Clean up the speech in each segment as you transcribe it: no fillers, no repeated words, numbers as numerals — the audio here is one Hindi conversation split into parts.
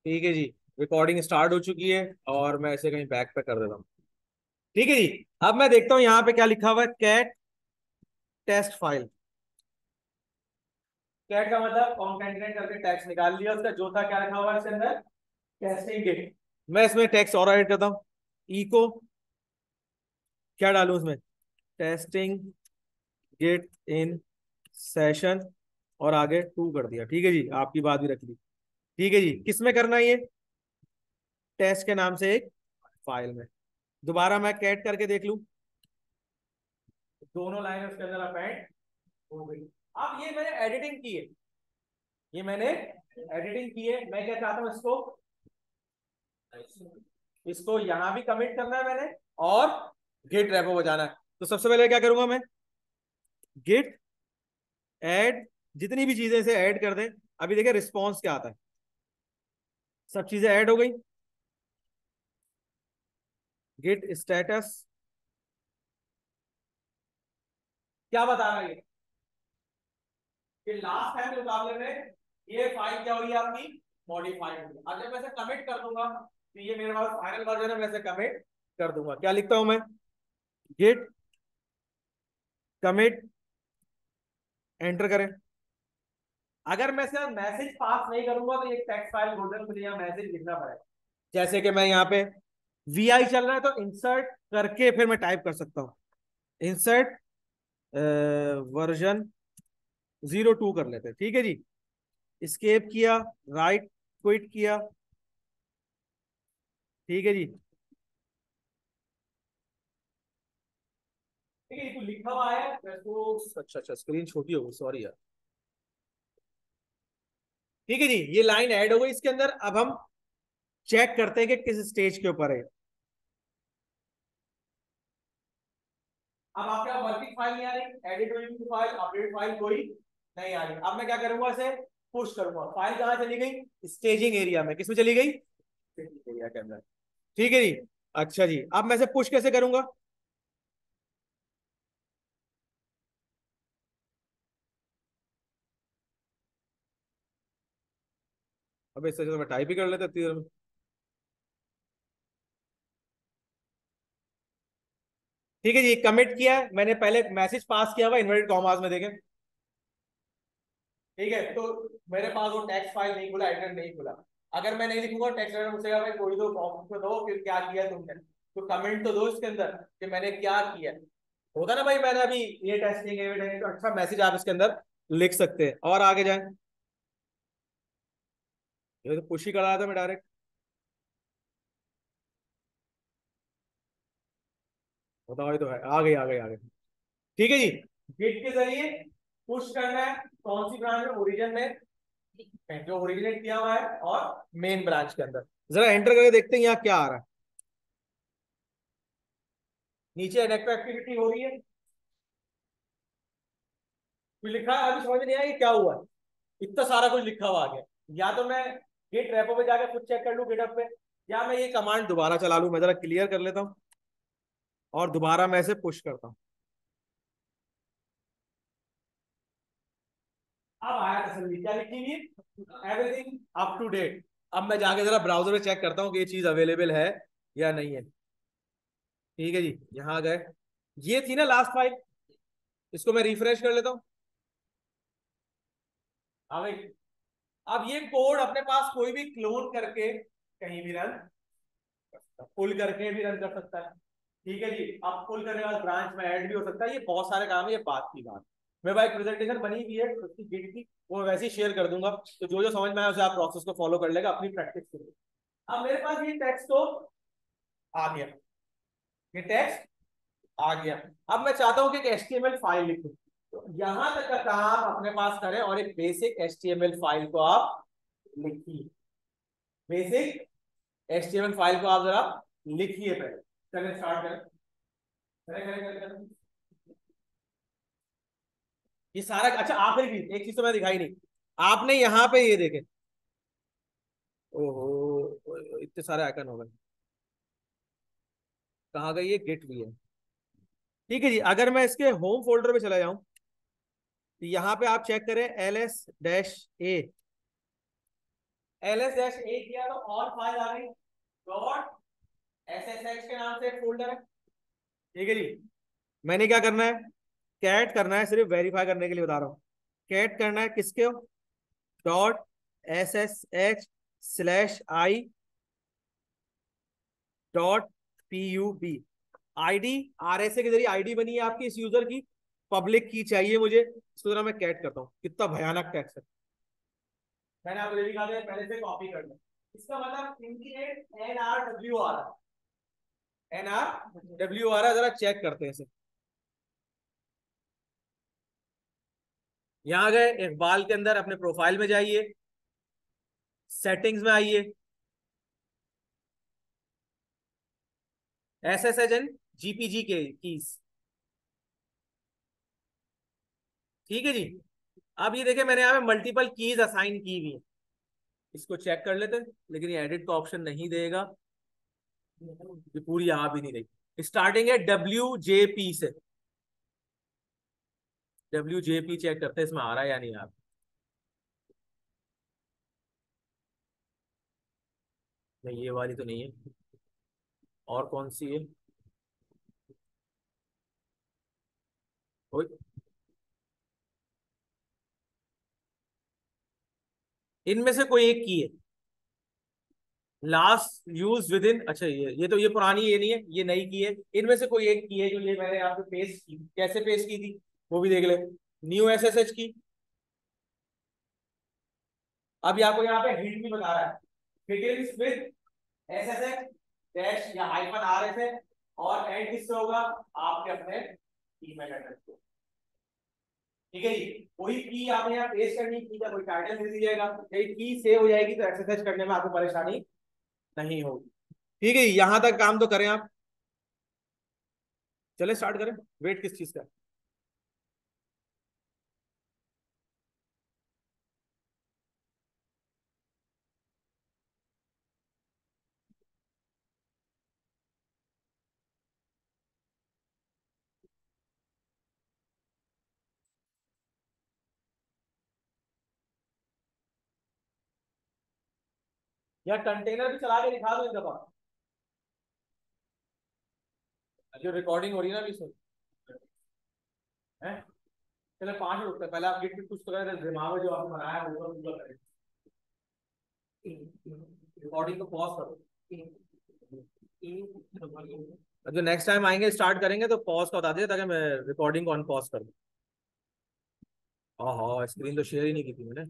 ठीक है जी। रिकॉर्डिंग स्टार्ट हो चुकी है और मैं इसे कहीं बैक पे कर देता हूँ। ठीक है जी। अब मैं देखता हूँ यहाँ पे क्या लिखा हुआ है, कैट टेस्ट फाइल। कैट का मतलब कॉन्केटेनेट करके टेक्स्ट निकाल लिया उसका, जो था क्या लिखा हुआ है इसके अंदर, टेस्टिंग गिट। मैं इसमें टेक्स्ट और ऐड करता हूँ, इको क्या डालूं इसमें, टेस्टिंग गिट इन सेशन, और आगे टू कर दिया। ठीक है जी, आपकी बात भी रख ली। ठीक है जी, किस में करना है ये, टेस्ट के नाम से एक फाइल में। दोबारा मैं कैट करके देख लूं, दोनों लाइन उसके अंदर अपेंड हो गई। अब ये मैंने एडिटिंग की है, ये मैंने एडिटिंग की है। मैं क्या चाहता हूं, इसको यहां भी कमिट करना है मैंने, और गिट रेपो बजाना है। तो सबसे पहले क्या करूंगा मैं, गिट ऐड, जितनी भी चीजें इसे ऐड कर दें। अभी देखिए रिस्पॉन्स क्या आता है, सब चीजें ऐड हो गई। गिट स्टेटस क्या बता रहा है कि लास्ट टाइम के मुकाबले में ये फाइल क्या हुई है आपकी, मॉडिफाइड हुई। अब जब मैं इसे कमिट कर दूंगा तो ये मेरे पास फाइनल वर्जन है, मैं इसे कमिट कर दूंगा। क्या लिखता हूं मैं, गिट कमिट, एंटर करें। अगर मैं सिर्फ मैसेज पास नहीं करूंगा तो ये टेक्स्ट फाइल लोडर मुझे यहाँ मैसेज लिखना पड़ेगा। जैसे कि मैं यहाँ पे वी चल रहा है तो इंसर्ट करके फिर मैं टाइप कर सकता हूँ, इंसर्ट वर्जन 02 कर लेते हैं। ठीक है जी, स्केप किया, राइट क्विट किया। ठीक है जी। ठीक है, ये तो लिखा हुआ है तो, अच्छा अच्छा स्क्रीन छोटी हो गई, सॉरी यार। ठीक है जी, ये लाइन ऐड हो गई इसके अंदर। अब हम चेक करते हैं कि किस स्टेज के ऊपर है। अब आपके वर्किंग फाइल नहीं आ रही, एडिट हुई फाइल, अपडेट फाइल कोई नहीं आ रही। अब मैं क्या करूंगा, इसे पुश करूंगा। फाइल कहां चली गई, स्टेजिंग एरिया में। किसमें चली गई, एरिया के अंदर। ठीक है जी। अच्छा जी, अब मैं इसे पुश कैसे करूंगा, अब इससे तो मैं टाइप ही कर लेता देर में। ठीक है जी, कमिट किया है मैंने, पहले मैसेज पास किया हुआ इन्वर्टेड कॉमास में, देखें। ठीक है, तो मेरे पास वो टेक्स्ट फाइल नहीं खुला, एडिटर नहीं खुला। अगर मैं नहीं लिखूंगा, टेक्स्ट एडिटर मुझसे भाई कोई दो कॉमेंट में दो फिर क्या किया तुमने, तो कमेंट तो दो इसके अंदर कि मैंने क्या किया। होगा ना भाई, मैंने अभी ये टेस्टिंग एविडेंस, तो अच्छा मैसेज आप इसके अंदर लिख सकते हैं। और आगे जाएं, ये तो पुश ही करा था मैं डायरेक्ट। बताओ, ये तो है, आ गई आ गई आ गई। ठीक है जी, गिट के जरिए पुश करना है कौन सी ब्रांच में, ओरिजिन में जो ओरिजिनेट किया हुआ है, और मेन ब्रांच के अंदर। जरा एंटर करके देखते हैं यहाँ क्या आ रहा है। नीचे इलेक्ट्रो एक्टिविटी हो रही है, कुछ लिखा है, अभी समझ नहीं आया कि क्या हुआ है। इतना सारा कुछ लिखा हुआ आ गया। या तो मैं गिट रेपो पे जाकर खुद चेक कर लूँ गिटअप पे, या मैं ये कमांड दोबारा चला लूँ। मैं जरा क्लियर कर लेता हूँ और दोबारा मैं इसे पुश करता हूँ। अब आया तसल्ली, क्या लिखी हुई है, एवरीथिंग अप टू डेट। अब मैं जाके जरा ब्राउजर पे चेक करता हूँ कि ये चीज अवेलेबल है या नहीं है। ठीक है जी, यहाँ गए, ये थी ना लास्ट फाइल, इसको मैं रिफ्रेश कर लेता हूँ। हाँ भाई, अब ये कोड अपने पास कोई भी क्लोन करके कहीं भी रन, पुल करके भी रन कर सकता है। ठीक है जी, अब पुल करने के बाद ब्रांच में ऐड भी हो सकता है। ये बहुत सारे काम है, ये बात की बात। मेरे पास एक प्रेजेंटेशन बनी हुई है उसकी गिट की, वो वैसे ही शेयर कर दूंगा, तो जो जो समझ में आया उसे आप प्रोसेस को फॉलो कर लेगा, अपनी प्रैक्टिस करेगा। अब मेरे पास ये टेक्स्ट तो आ गया, ये टेक्स्ट आ गया। अब मैं चाहता हूं कि एक एचटीएमएल फाइल लिखूं, तो यहां तक का काम अपने पास करें और एक बेसिक एचटीएमएल फाइल को आप लिखिए। बेसिक एचटीएमएल फाइल को आप जरा लिखिए पहले। चलिए स्टार्ट करें, करें करें करें करें। ये सारा, अच्छा आखिरी चीज, एक चीज तो मैं दिखाई नहीं, आपने यहाँ पे ये देखे, ओहो इतने सारे आइकन हो गए, कहाँ गई, ये गिट भी है। ठीक है जी, अगर मैं इसके होम फोल्डर पे चला जाऊं तो यहाँ पे आप चेक करें, LS-A, ls डैश ए किया तो और फाइल आ गई डॉट ssh के नाम से एक फोल्डर है। ठीक है जी, मैंने क्या करना है, कैट करना है, सिर्फ वेरीफाई करने के लिए बता रहा हूँ। कैट करना है किसके, dot ssh slash I dot pub ID RSA के जरिए आईडी बनी है आपकी इस यूजर की, पब्लिक की चाहिए मुझे, इसको जरा मैं कैट करता हूँ, कितना भयानक टैक्स है। मैंने आपको ये भी कहा था पहले से कॉपी कर लो। इसका मतलब इंडिकेट एनआरडब्ल्यू आ रहा है, एनआरडब्ल्यू आ रहा है, जरा चेक करते हैं इसे। यहां गए इकबाल के अंदर अपने प्रोफाइल में जाइए, सेटिंग्स में आइए, एसएसएच एंड जीपीजी के कीज। ठीक है जी, अब ये देखिए मैंने यहाँ पे मल्टीपल कीज असाइन की हुई है, इसको चेक कर लेते हैं, लेकिन ये एडिट का ऑप्शन नहीं देगा, ये पूरी आ भी नहीं रही। स्टार्टिंग है WJP से, WJP चेक करते हैं इसमें आ रहा है या नहीं आ रहा। नहीं, ये वाली तो नहीं है, और कौन सी है, ओए, इनमें से कोई एक की है, लास्ट यूज विद इन, अच्छा ये तो ये पुरानी, ये नहीं है, ये नई की है, इनमें से कोई एक की है जो ये मैंने यहाँ पे पेस्ट की, कैसे पेस्ट की थी वो भी देख ले, न्यू एसएसएच की। अब आपको यहाँ पे हिंट भी बता रहा है, डिटेल्स विद एसएसएच डैश या हाइफन आरएसए, और एंड किससे होगा, आपके अपने ईमेल एड्रेस को। ठीक है जी, वही की आपने यहाँ पेस्ट करनी, की का कोई टाइटल दे दीजिएगा, की सेव हो जाएगी तो एक्सरसाइज करने में आपको परेशानी नहीं होगी। ठीक है, यहां तक काम तो करें आप, चले स्टार्ट करें, वेट किस चीज का। या कंटेनर भी चला के दिखा दो एक दफा, जो रिकॉर्डिंग हो रही है ना अभी सुन है। चलो 5 मिनट रुकते हैं, पहले आप गिट कुछ तो करें, दिमाग में जो आपने बनाया है वो तो पूरा करें, रिकॉर्डिंग को पॉज करो, जो नेक्स्ट टाइम आएंगे स्टार्ट करेंगे तो पॉज का बता दीजिए ताकि मैं रिकॉर्डिंग को ऑन पॉज कर दूं। हाँ हाँ, स्क्रीन तो शेयर ही नहीं की थी मैंने।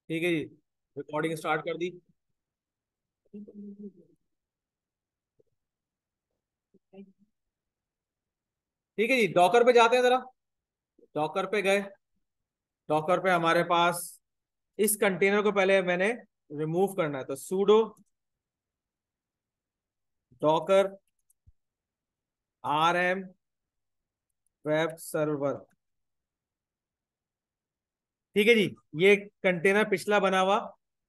ठीक है जी, रिकॉर्डिंग स्टार्ट कर दी। ठीक है जी, डॉकर पे जाते हैं जरा, डॉकर पे गए, डॉकर पे हमारे पास इस कंटेनर को पहले मैंने रिमूव करना है, तो sudo docker rm web server. ठीक है जी, ये कंटेनर पिछला बना हुआ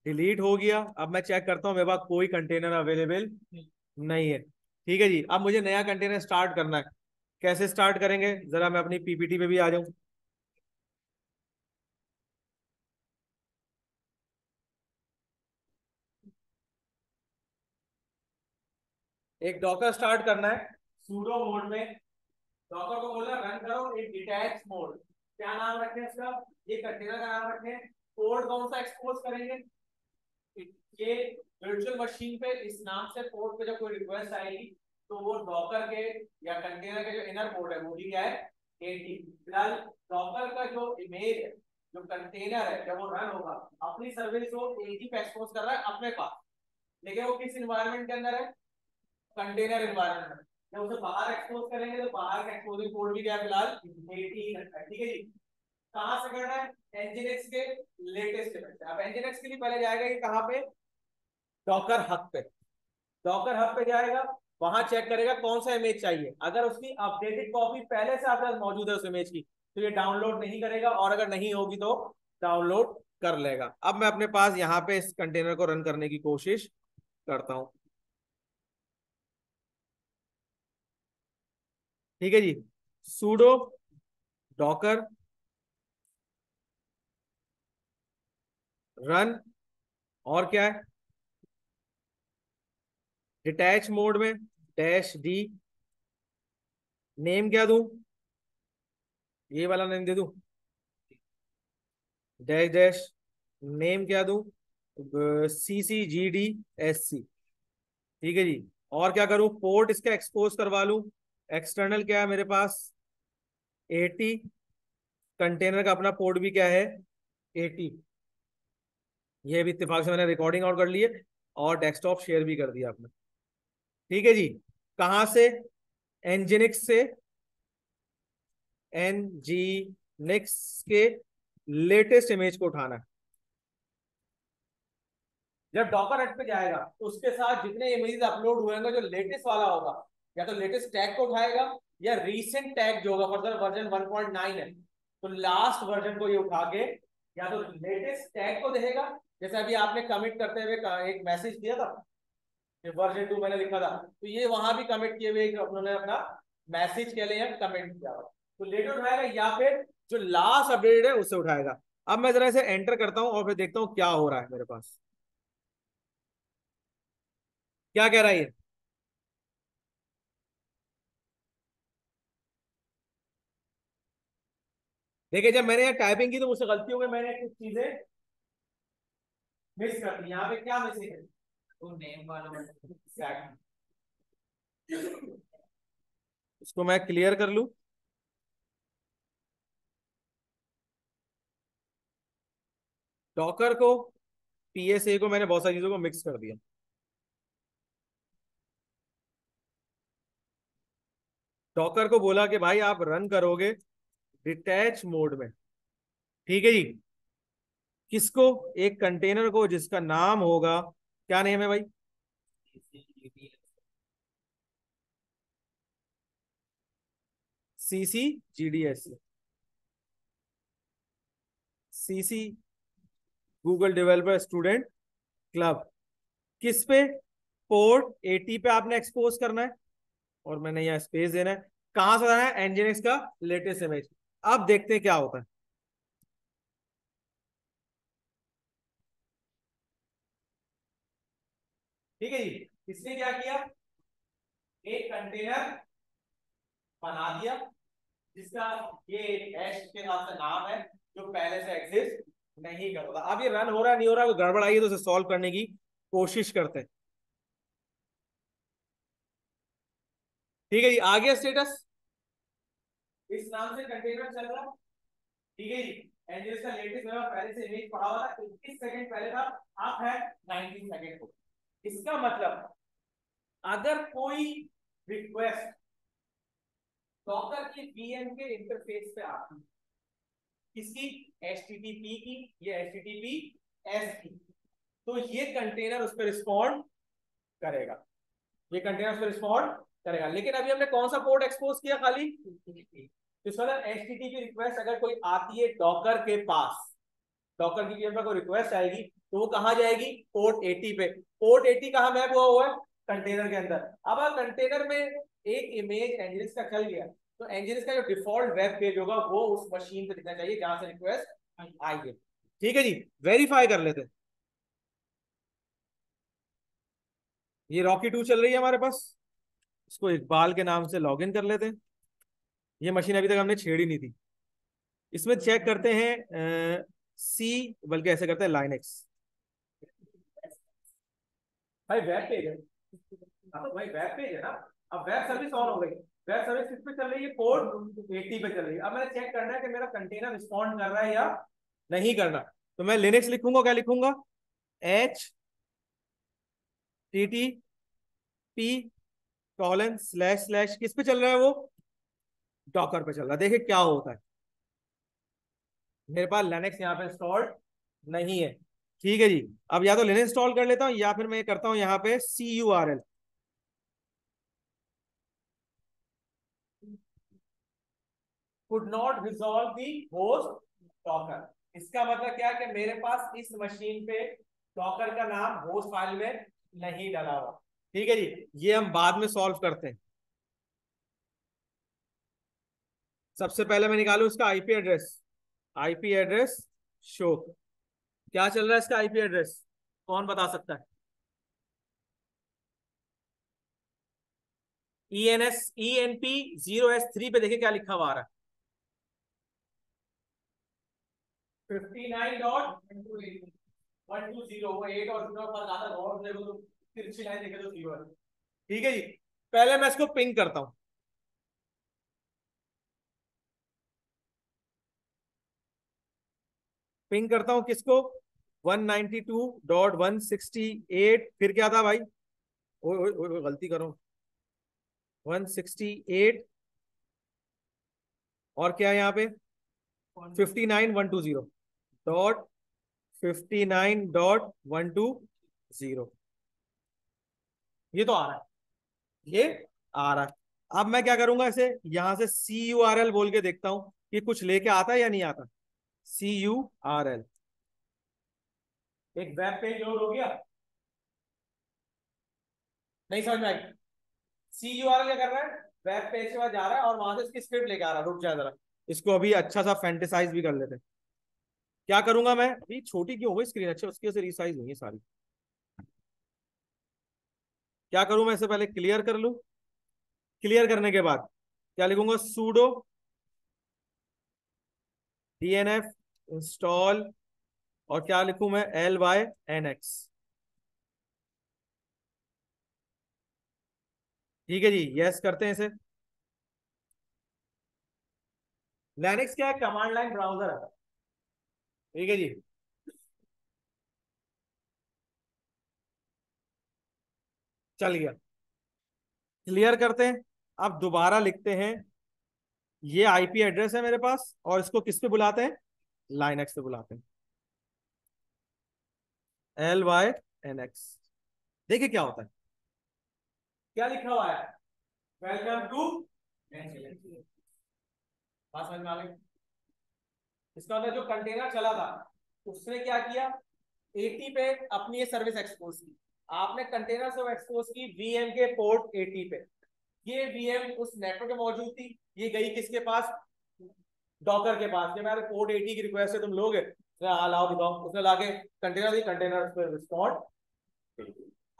डिलीट हो गया, अब मैं चेक करता हूँ मेरे पास कोई कंटेनर अवेलेबल नहीं है। ठीक है जी, अब मुझे नया कंटेनर स्टार्ट करना है, कैसे स्टार्ट करेंगे, जरा मैं अपनी पीपीटी पे भी आ जाऊं। एक डॉकर स्टार्ट करना है सूडो मोड में, डॉकर को बोलना रन करो एक डिटैच मोड, क्या नाम रखें इसका, ये कंटेनर का नाम रखें, कोड कौन सा एक्सपोज करेंगे, ये वर्चुअल मशीन पे इस नाम से पोर्ट पे जब कोई रिक्वेस्ट आएगी तो वो डॉकर के या कंटेनर के जो इनर पोर्ट है वो भी क्या है 80। फिलहाल डॉकर का जो इमेज है, जो कंटेनर है, जब वो रन होगा अपनी सर्विस को 80 पे एक्सपोज कर रहा है अपने पास, लेकिन वो किस इन्वायरमेंट के अंदर है, कंटेनर एनवायरनमेंट में। जब उसे बाहर एक्सपोज करेंगे तो बाहर का एक्सपोजिंग कोड भी क्या है फिलहाल 80 है। ठीक है जी, कहां से करना है, एनजीएक्स के लेटेस्ट पे। अब एनजीएक्स के लिए पहले जाएगा कि कहां पे, डॉकर हब पे, डॉकर हब पे जाएगा, वहां चेक करेगा कौन सा इमेज चाहिए, अगर उसकी अपडेटेड कॉपी पहले से आपके पास मौजूद है उस इमेज की तो ये डाउनलोड नहीं करेगा, और अगर नहीं होगी तो डाउनलोड कर लेगा। अब मैं अपने पास यहाँ पे इस कंटेनर को रन करने की कोशिश करता हूँ। ठीक है जी, sudo डॉकर रन, और क्या है, डिटैच मोड में डैश डी, नेम क्या दूं, ये वाला नेम दे दूं, डैश डैश, नेम क्या दूं, CCGDSC। ठीक है जी। और क्या करूं, पोर्ट इसका एक्सपोज करवा लूं, एक्सटर्नल क्या है मेरे पास, 80, कंटेनर का अपना पोर्ट भी क्या है, 80। ये भी इत्तेफाक से मैंने रिकॉर्डिंग आउट कर ली है और डेस्कटॉप शेयर भी कर दिया आपने। ठीक है जी। कहां से, एनजिनिक्स से, एनजीनिक्स के लेटेस्ट इमेज को उठाना है। जब डॉकर हट पे जाएगा तो उसके साथ जितने इमेजेस अपलोड हुए होंगे, जो लेटेस्ट वाला होगा, या तो लेटेस्ट टैग को उठाएगा, या रीसेंट टैग जो होगा, फर्दर वर्जन 1.9 है तो लास्ट वर्जन को ये उठा के, या तो लेटेस्ट टैग को देगा, जैसे अभी आपने कमिट करते हुए एक मैसेज दिया था, वर्जन 2 मैंने लिखा था, तो ये वहां भी कमिट किए हुए उन्होंने अपना मैसेज के लिए कमेंट किया हुआ, तो लेटर उठाएगा, या फिर जो लास्ट अपडेट है उससे उठाएगा। अब मैं जरा इसे एंटर करता हूं और फिर देखता हूं क्या हो रहा है मेरे पास, क्या कह रहा है ये। देखिए जब मैंने यहाँ टाइपिंग की तो मुझसे गलती हो गई, मैंने कुछ चीजें मिस कर दी। यहाँ पे क्या मिसिंग है, तो नेम वाला exactly। इसको मैं क्लियर कर लूं, डॉकर को, PSA को, मैंने बहुत सारी चीजों को मिक्स कर दिया। डॉकर को बोला कि भाई आप रन करोगे डिटैच मोड में। ठीक है जी। किसको, एक कंटेनर को जिसका नाम होगा, क्या नेम है भाई, CCGDS, CC Google developer student club. किस पे, पोर्ट 80 पे आपने एक्सपोज करना है, और मैंने यहाँ स्पेस देना है। कहां से लाना है, एनजीनिक्स का लेटेस्ट इमेज। अब देखते हैं क्या होता है। ठीक है जी। इसने क्या किया, एक कंटेनर बना दिया जिसका ये हैश के साथ से नाम है, जो पहले से एग्जिस्ट नहीं कर रहा था। अब ये रन हो रहा है नहीं हो रहा, कोई गड़बड़ आई है तो उसे सॉल्व करने की कोशिश करते हैं। ठीक है जी, आ गया स्टेटस, इस नाम से कंटेनर चल रहा है। ठीक है जी। एंड इसका लेटेस्ट मेरा पहले से इमेज पड़ा हुआ था, 21 सेकंड पहले था, आप है 19 सेकंड को। इसका मतलब अगर कोई रिक्वेस्ट डॉकर के वीएम के इंटरफेस पे आती है, किसकी, HTTP की, ये HTTPS की, तो ये कंटेनर उस पर रिस्पॉन्ड करेगा, ये कंटेनर उस पर रिस्पॉन्ड करेगा। लेकिन अभी हमने कौन सा पोर्ट एक्सपोज किया, खाली, तो इसका मतलब HTTP रिक्वेस्ट अगर कोई आती है डॉकर के पास, डॉकर की वीएम पर कोई रिक्वेस्ट आएगी, तो वो कहां जाएगी, पोर्ट 80 पे। पोर्ट 80 कहां मैप हुआ है, कंटेनर के अंदर। अब अगर कंटेनर में एक इमेज एंजिनिक्स का चल गया, तो एंजिनिक्स का जो डिफॉल्ट वेब पेज होगा वो उस मशीन पे दिखना चाहिए जहां से रिक्वेस्ट आई है। ठीक है जी। वेरीफाई कर लेते हैं। ये रॉकी 2 चल रही है हमारे पास, इसको इकबाल के नाम से लॉगिन कर लेते हैं। ये मशीन अभी तक हमने छेड़ी नहीं थी। इसमें चेक करते हैं सी, बल्कि ऐसे करते हैं लाइनेक्स। भाई वेब पेज है, अब भाई वेब पेज है ना। अब वेब सर्विस ऑन हो गई, वेब सर्विस किस पे चल रही है, पोर्ट 80 पे चल रही है। अब मैंने चेक करना है कि मेरा कंटेनर रिस्पॉन्ड कर रहा है या नहीं करना। तो मैं लिनक्स लिखूंगा, क्या लिखूंगा, HTTP:// किस पे चल रहा है वो, डॉकर पे चल रहा है। देखिए क्या होता है, मेरे पास लिनक्स यहाँ पे इंस्टॉल्ड नहीं है। ठीक है जी। अब या तो लिनक्स इंस्टॉल कर लेता हूँ, या फिर मैं ये करता हूँ यहाँ पे CURL, could not resolve the host docker। इसका मतलब क्या है कि मेरे पास इस मशीन पे डॉकर का नाम होस्ट फाइल में नहीं डाला हुआ। ठीक है जी। ये हम बाद में सॉल्व करते हैं। सबसे पहले मैं निकालू इसका IP address. IP address show. क्या चल रहा है इसका आईपी एड्रेस? कौन बता सकता है? ENP0S3 पे देखिए क्या लिखा हुआ आ रहा है। 59.120। वो 8 और 0 पर ज्यादा और देखो तो तिरछी लाइन देखे तो 0 है। ठीक है जी। पहले मैं इसको पिंग करता हूं। पिंग करता हूं किसको? 192.168। फिर क्या था भाई? ओए ओए ओए, गलती करो। 168। और क्या है यहाँ पे? 59.120.59.120। ये तो आ रहा है। ये आ रहा है। अब मैं क्या करूंगा, इसे यहां से CURL बोल के देखता हूं कि कुछ लेके आता है या नहीं आता। CURL। एक वेब पेज लोड हो गया। नहीं समझ में आई? CURL क्या कर रहा है? वेब पेज के पास जा रहा है और वहां से इसकी स्क्रिप्ट लेके आ रहा है। रुक जाए जरा, इसको अभी अच्छा सा फैंटेसाइज भी कर लेते हैं। क्या करूंगा मैं? अभी छोटी क्यों हो गई स्क्रीन? अच्छा, उसकी वजह से रिसाइज हुई है सारी। क्या करूं मैं? इससे पहले क्लियर कर लूं। क्लियर करने के बाद क्या लिखूंगा? sudo dnf install. और क्या लिखूं मैं? LYNX। ठीक है जी, यस करते हैं इसे। लिनक्स क्या है? कमांड लाइन ब्राउजर है। ठीक है जी। चल गया। क्लियर करते हैं। अब दोबारा लिखते हैं। ये आईपी एड्रेस है मेरे पास, और इसको किस पे बुलाते हैं? लाइनक्स पे बुलाते हैं। LYNX। देखिए क्या होता है। क्या लिखा हुआ है? Welcome to. बात समझ में आ गई? इसका अंदर जो कंटेनर चला था, उसने क्या किया? 80 पे अपनी ये सर्विस एक्सपोज की। आपने कंटेनर सब एक्सपोज की VM के पोर्ट 80 पे। ये VM उस नेटवर्क में मौजूद थी। ये गई किसके पास? डॉकर के पास। कि मेरे पोर्ट 80 की रिक्वेस्ट है, तुम लोगे? उसने हाँ लाओ दिखाओ। उसने लाके कंटेनर दी, कंटेनर उस पर रिस्पॉन्ड।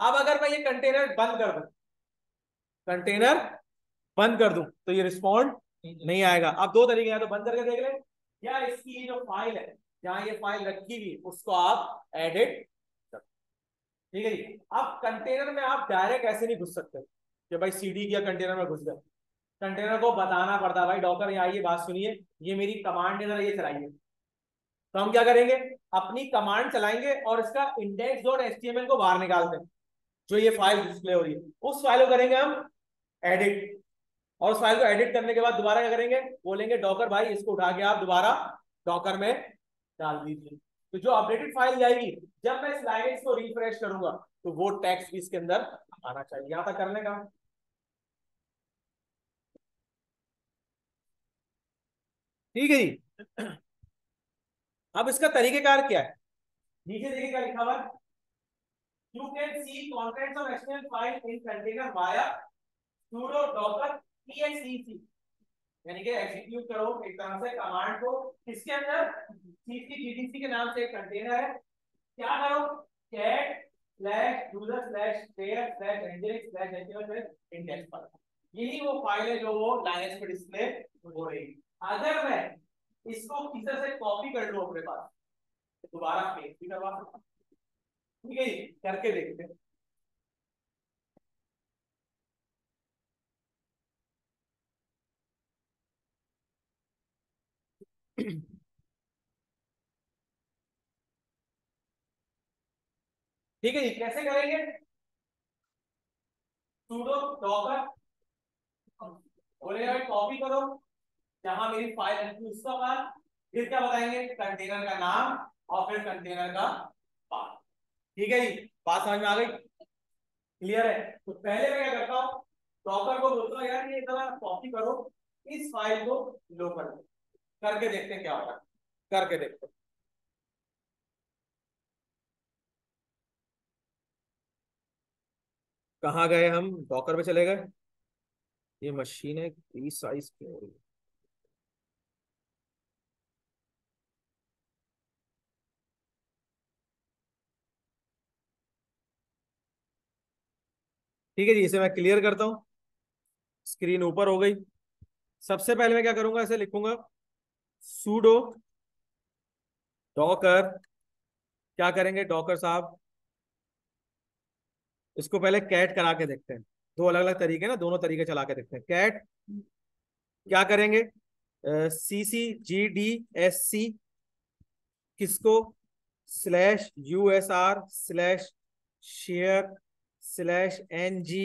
अब अगर मैं ये कंटेनर बंद कर दूं, कंटेनर बंद कर दूं, तो ये रिस्पॉन्ड नहीं आएगा। अब दो तरीके हैं, तो बंद करके देख ले, या इसकी जो फाइल है, जहां ये फाइल रखी हुई, उसको आप एडिट। ठीक है जी। अब कंटेनर में आप डायरेक्ट ऐसे नहीं घुस सकते कि भाई CD किया कंटेनर में घुस गए। कंटेनर को बताना पड़ता है, भाई डॉकर यहाँ आइए, बात सुनिए, ये मेरी कमांड है, ये चलाइए। तो हम क्या करेंगे? अपनी कमांड चलाएंगे और इसका index.html को बाहर निकालते हैं। जो ये फाइल डिस्प्ले हो रही है, उस फाइल को करेंगे हम एडिट। और उस फाइल को एडिट करने के बाद दोबारा क्या करेंगे? बोलेंगे डॉकर भाई इसको उठा के आप दोबारा डॉकर में डाल दीजिए। तो जो अपडेटेड फाइल जाएगी, जब मैं इस लाइनेक्स को रिफ्रेश करूंगा, तो वो टेक्स्ट भी इसके अंदर आना चाहिए। यहां तक करने का। ठीक है जी। अब इसका तरीकेकार क्या है? नीचे देखिए क्या लिखा हुआ है। You can see contents of external file in container via sudo docker exec। यानी कि एग्जीक्यूट करो एक तरह से कमांड को। किसके अंदर? CCGDC के नाम से एक कंटेनर है। क्या करो? cat slash user slash player slash angelic slash HTML slash index पर। यही वो फाइल है जो वो लाइनेक्स पे डिस्प्ले हो रही है। अगर मैं इसको किसी से कॉपी कर लूं अपने पास, तो दोबारा पेस्ट भी करवा सकता हूं। ठीक है, करके देखते हैं। ठीक है जी, कैसे करेंगे? sudo docker बोलेगा कॉपी करो जहां मेरी फाइल है उसका पाथ। फिर क्या बताएंगे? कंटेनर का नाम और फिर कंटेनर का पाथ। ठीक है जी, बात समझ में आ गई? क्लियर है? तो पहले मैं क्या करता हूँ, डॉकर को बोलता हूँ यार ये जरा कॉपी करो इस फाइल को लोकल में। करके देखते हैं क्या होगा। करके देखते हैं। कहाँ गए हम? डॉकर पे चले गए। ये मशीन है, 30 साइज की हो रही है। ठीक है जी, इसे मैं क्लियर करता हूं। स्क्रीन ऊपर हो गई। सबसे पहले मैं क्या करूंगा, इसे लिखूंगा सूडो डॉकर। क्या करेंगे डॉकर साहब, इसको पहले कैट करा के देखते हैं। दो अलग अलग तरीके ना, दोनों तरीके चला के देखते हैं। कैट क्या करेंगे, सी सी जी डी एस सी, किसको, slash U S R slash share slash N G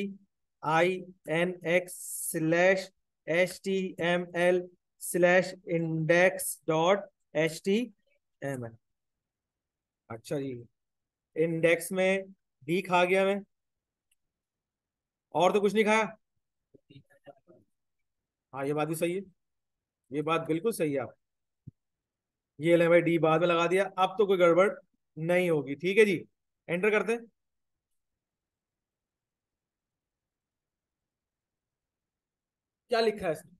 I N X slash H T M L slash index dot H T M L. अच्छा जी, इंडेक्स में डी खा गया मैं, और तो कुछ नहीं खाया। हाँ ये बात भी सही है, ये बात बिल्कुल सही है आप। ये ले भाई, डी बाद में लगा दिया, अब तो कोई गड़बड़ नहीं होगी। ठीक है जी, एंटर करते हैं। क्या लिखा है इसमें,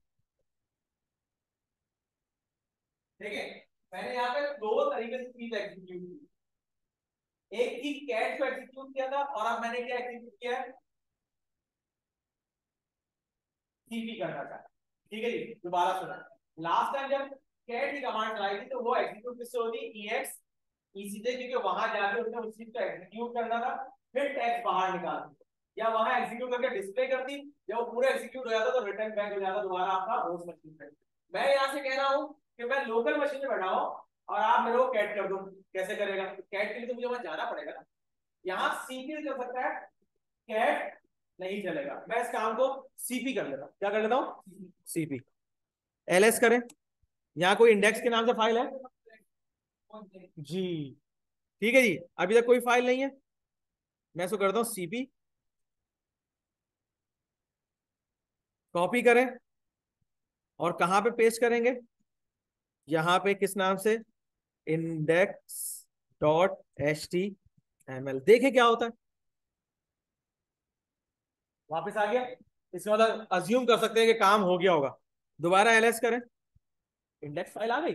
ठीक है। मैंने यहाँ पे दो तरीके से चीज एग्जीक्यूट की। एक थी कैट को एग्जीक्यूट किया था, और अब मैंने क्या एग्जीक्यूट किया है, सीपी करना था। ठीक है जी, दोबारा सुना। लास्ट टाइम जब कैट की कमांड चलाई थी, तो वो एग्जीक्यूट किससे होती, EX इसी से, क्योंकि वहां जाके उसने उस चीज को एग्जीक्यूट करना था, फिर टेक्स्ट बाहर निकालती, या वहां एग्जीक्यूट करके डिस्प्ले करती। जब वो पूरा एग्जीक्यूट हो जाता तो रिटर्न बैक हो जाता दोबारा आपका होस्ट मशीन पे। मैं यहाँ से कह रहा हूँ कि मैं लोकल मशीन में बैठा हूँ, और आप मेरे को कैट कर दो। कैसे करेगा, कैट के लिए तो मुझे वहां जाना पड़ेगा ना। यहाँ सीपी कर सकता है, कैट नहीं चलेगा। मैं इस काम को सीपी कर लेता हूँ। क्या कर लेता हूँ, सीपी। एलएस करें, यहाँ कोई इंडेक्स के नाम से फाइल है जी। ठीक है जी, अभी तक कोई फाइल नहीं है। मैं इसको करता हूँ सीपी, कॉपी करें, और कहां पे पेस्ट करेंगे, यहां पे किस नाम से, index dot H T M L. देखे क्या होता है, वापस आ गया। इसमें मतलब अज्यूम कर सकते हैं कि काम हो गया होगा। दोबारा एलएस करें, इंडेक्स फाइल आ गई।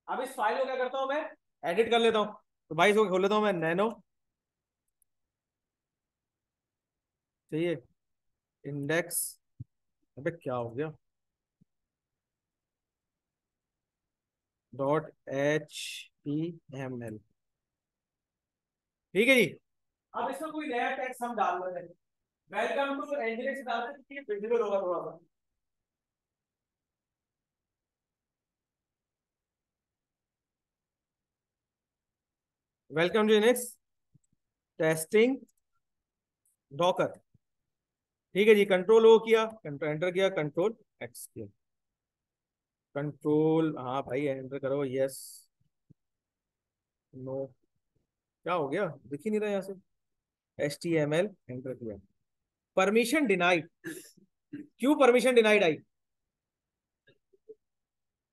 अब इस फाइल को क्या करता हूं मैं, एडिट कर लेता हूं। तो भाई इसको खोल लेता हूं मैं, नैनो चाहिए, इंडेक्स, अबे क्या हो गया, dot H T M L. ठीक है जी, अब इसमें कोई नया टेक्स्ट हम डाल रहे हैं। वेलकम टू एंजिनियरिंग से डालते हैं, क्योंकि विजिबल होगा थोड़ा सा। Welcome to next testing Docker. ठीक है जी, कंट्रोल ओ किया, कंट्रोल एंटर किया, कंट्रोल एक्स किया, कंट्रोल हाँ भाई एंटर करो, यस नो, क्या हो गया, दिख ही नहीं रहा यहाँ से। H T M L enter किया, परमिशन डिनाइड। क्यों परमिशन डिनाइड आई,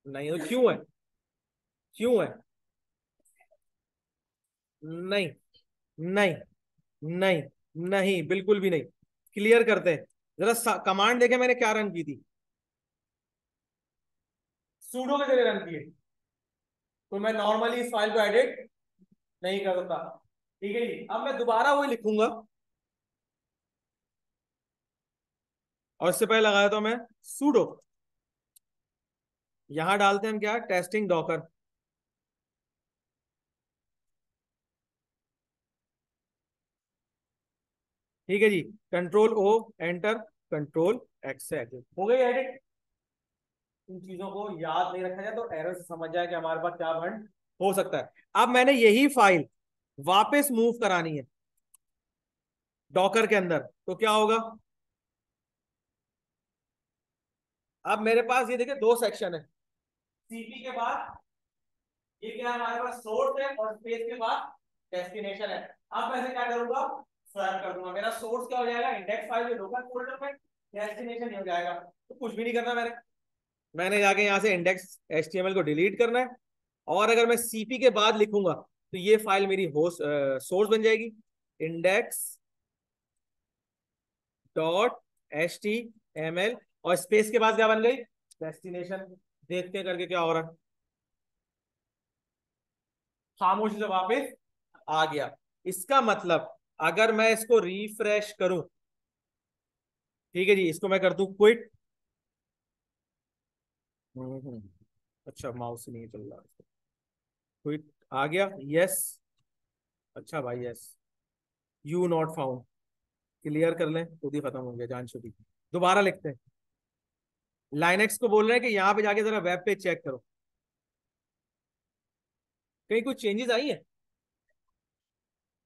नहीं तो क्यों है, क्यों है, नहीं नहीं नहीं नहीं, बिल्कुल भी नहीं। क्लियर करते हैं, जरा कमांड देखे मैंने क्या रन की थी, सूडो के जरिए रन की है। तो मैं नॉर्मली इस फाइल को एडिट नहीं कर सकता। ठीक है जी, अब मैं दोबारा वही लिखूंगा, और इससे पहले लगाया तो मैं सूडो, यहां डालते हैं हम क्या, टेस्टिंग डॉकर। ठीक है जी, control O enter, control X से एडिट हो गई एडिट। इन चीजों को याद नहीं रखा जाए तो एरर से समझ जाए कि हमारे पास क्या बंद हो सकता है। अब मैंने यही फाइल वापस मूव करानी है डॉकर के अंदर, तो क्या होगा, अब मेरे पास ये देखिए दो सेक्शन है, सीपी के बाद ये क्या है हमारे पास, सोर्स है, और स्पेस के बाद डेस्टिनेशन है। अब मैं इसे क्या करूंगा, स्वैप कर दूंगा। मेरा सोर्स क्या हो जाएगा, इंडेक्स फाइल जो लोकल फोल्डर में, डेस्टिनेशन ही हो जाएगा। तो कुछ भी नहीं करना मैंने, मैंने जाके यहाँ से इंडेक्स एचटीएमएल को डिलीट करना है, और अगर मैं सीपी के बाद लिखूंगा तो ये फाइल मेरी होस्ट सोर्स बन जाएगी, index dot H T M L, और स्पेस के बाद क्या बन गई, डेस्टिनेशन। देखते हैं करके क्या हो रहा है, खामोशी से वापस आ गया। इसका मतलब अगर मैं इसको रिफ्रेश करूं, ठीक है जी, इसको मैं कर दूं क्विट। अच्छा माउस नहीं चल रहा, क्विट आ गया, यस। अच्छा भाई yes, you not found, clear कर लें, खुद ही खत्म हो गया जान छुपी। दोबारा लिखते हैं, लाइनेक्स को बोल रहे हैं कि यहाँ पे जाके जरा वेब पेज चेक करो, कहीं कुछ चेंजेस आई है।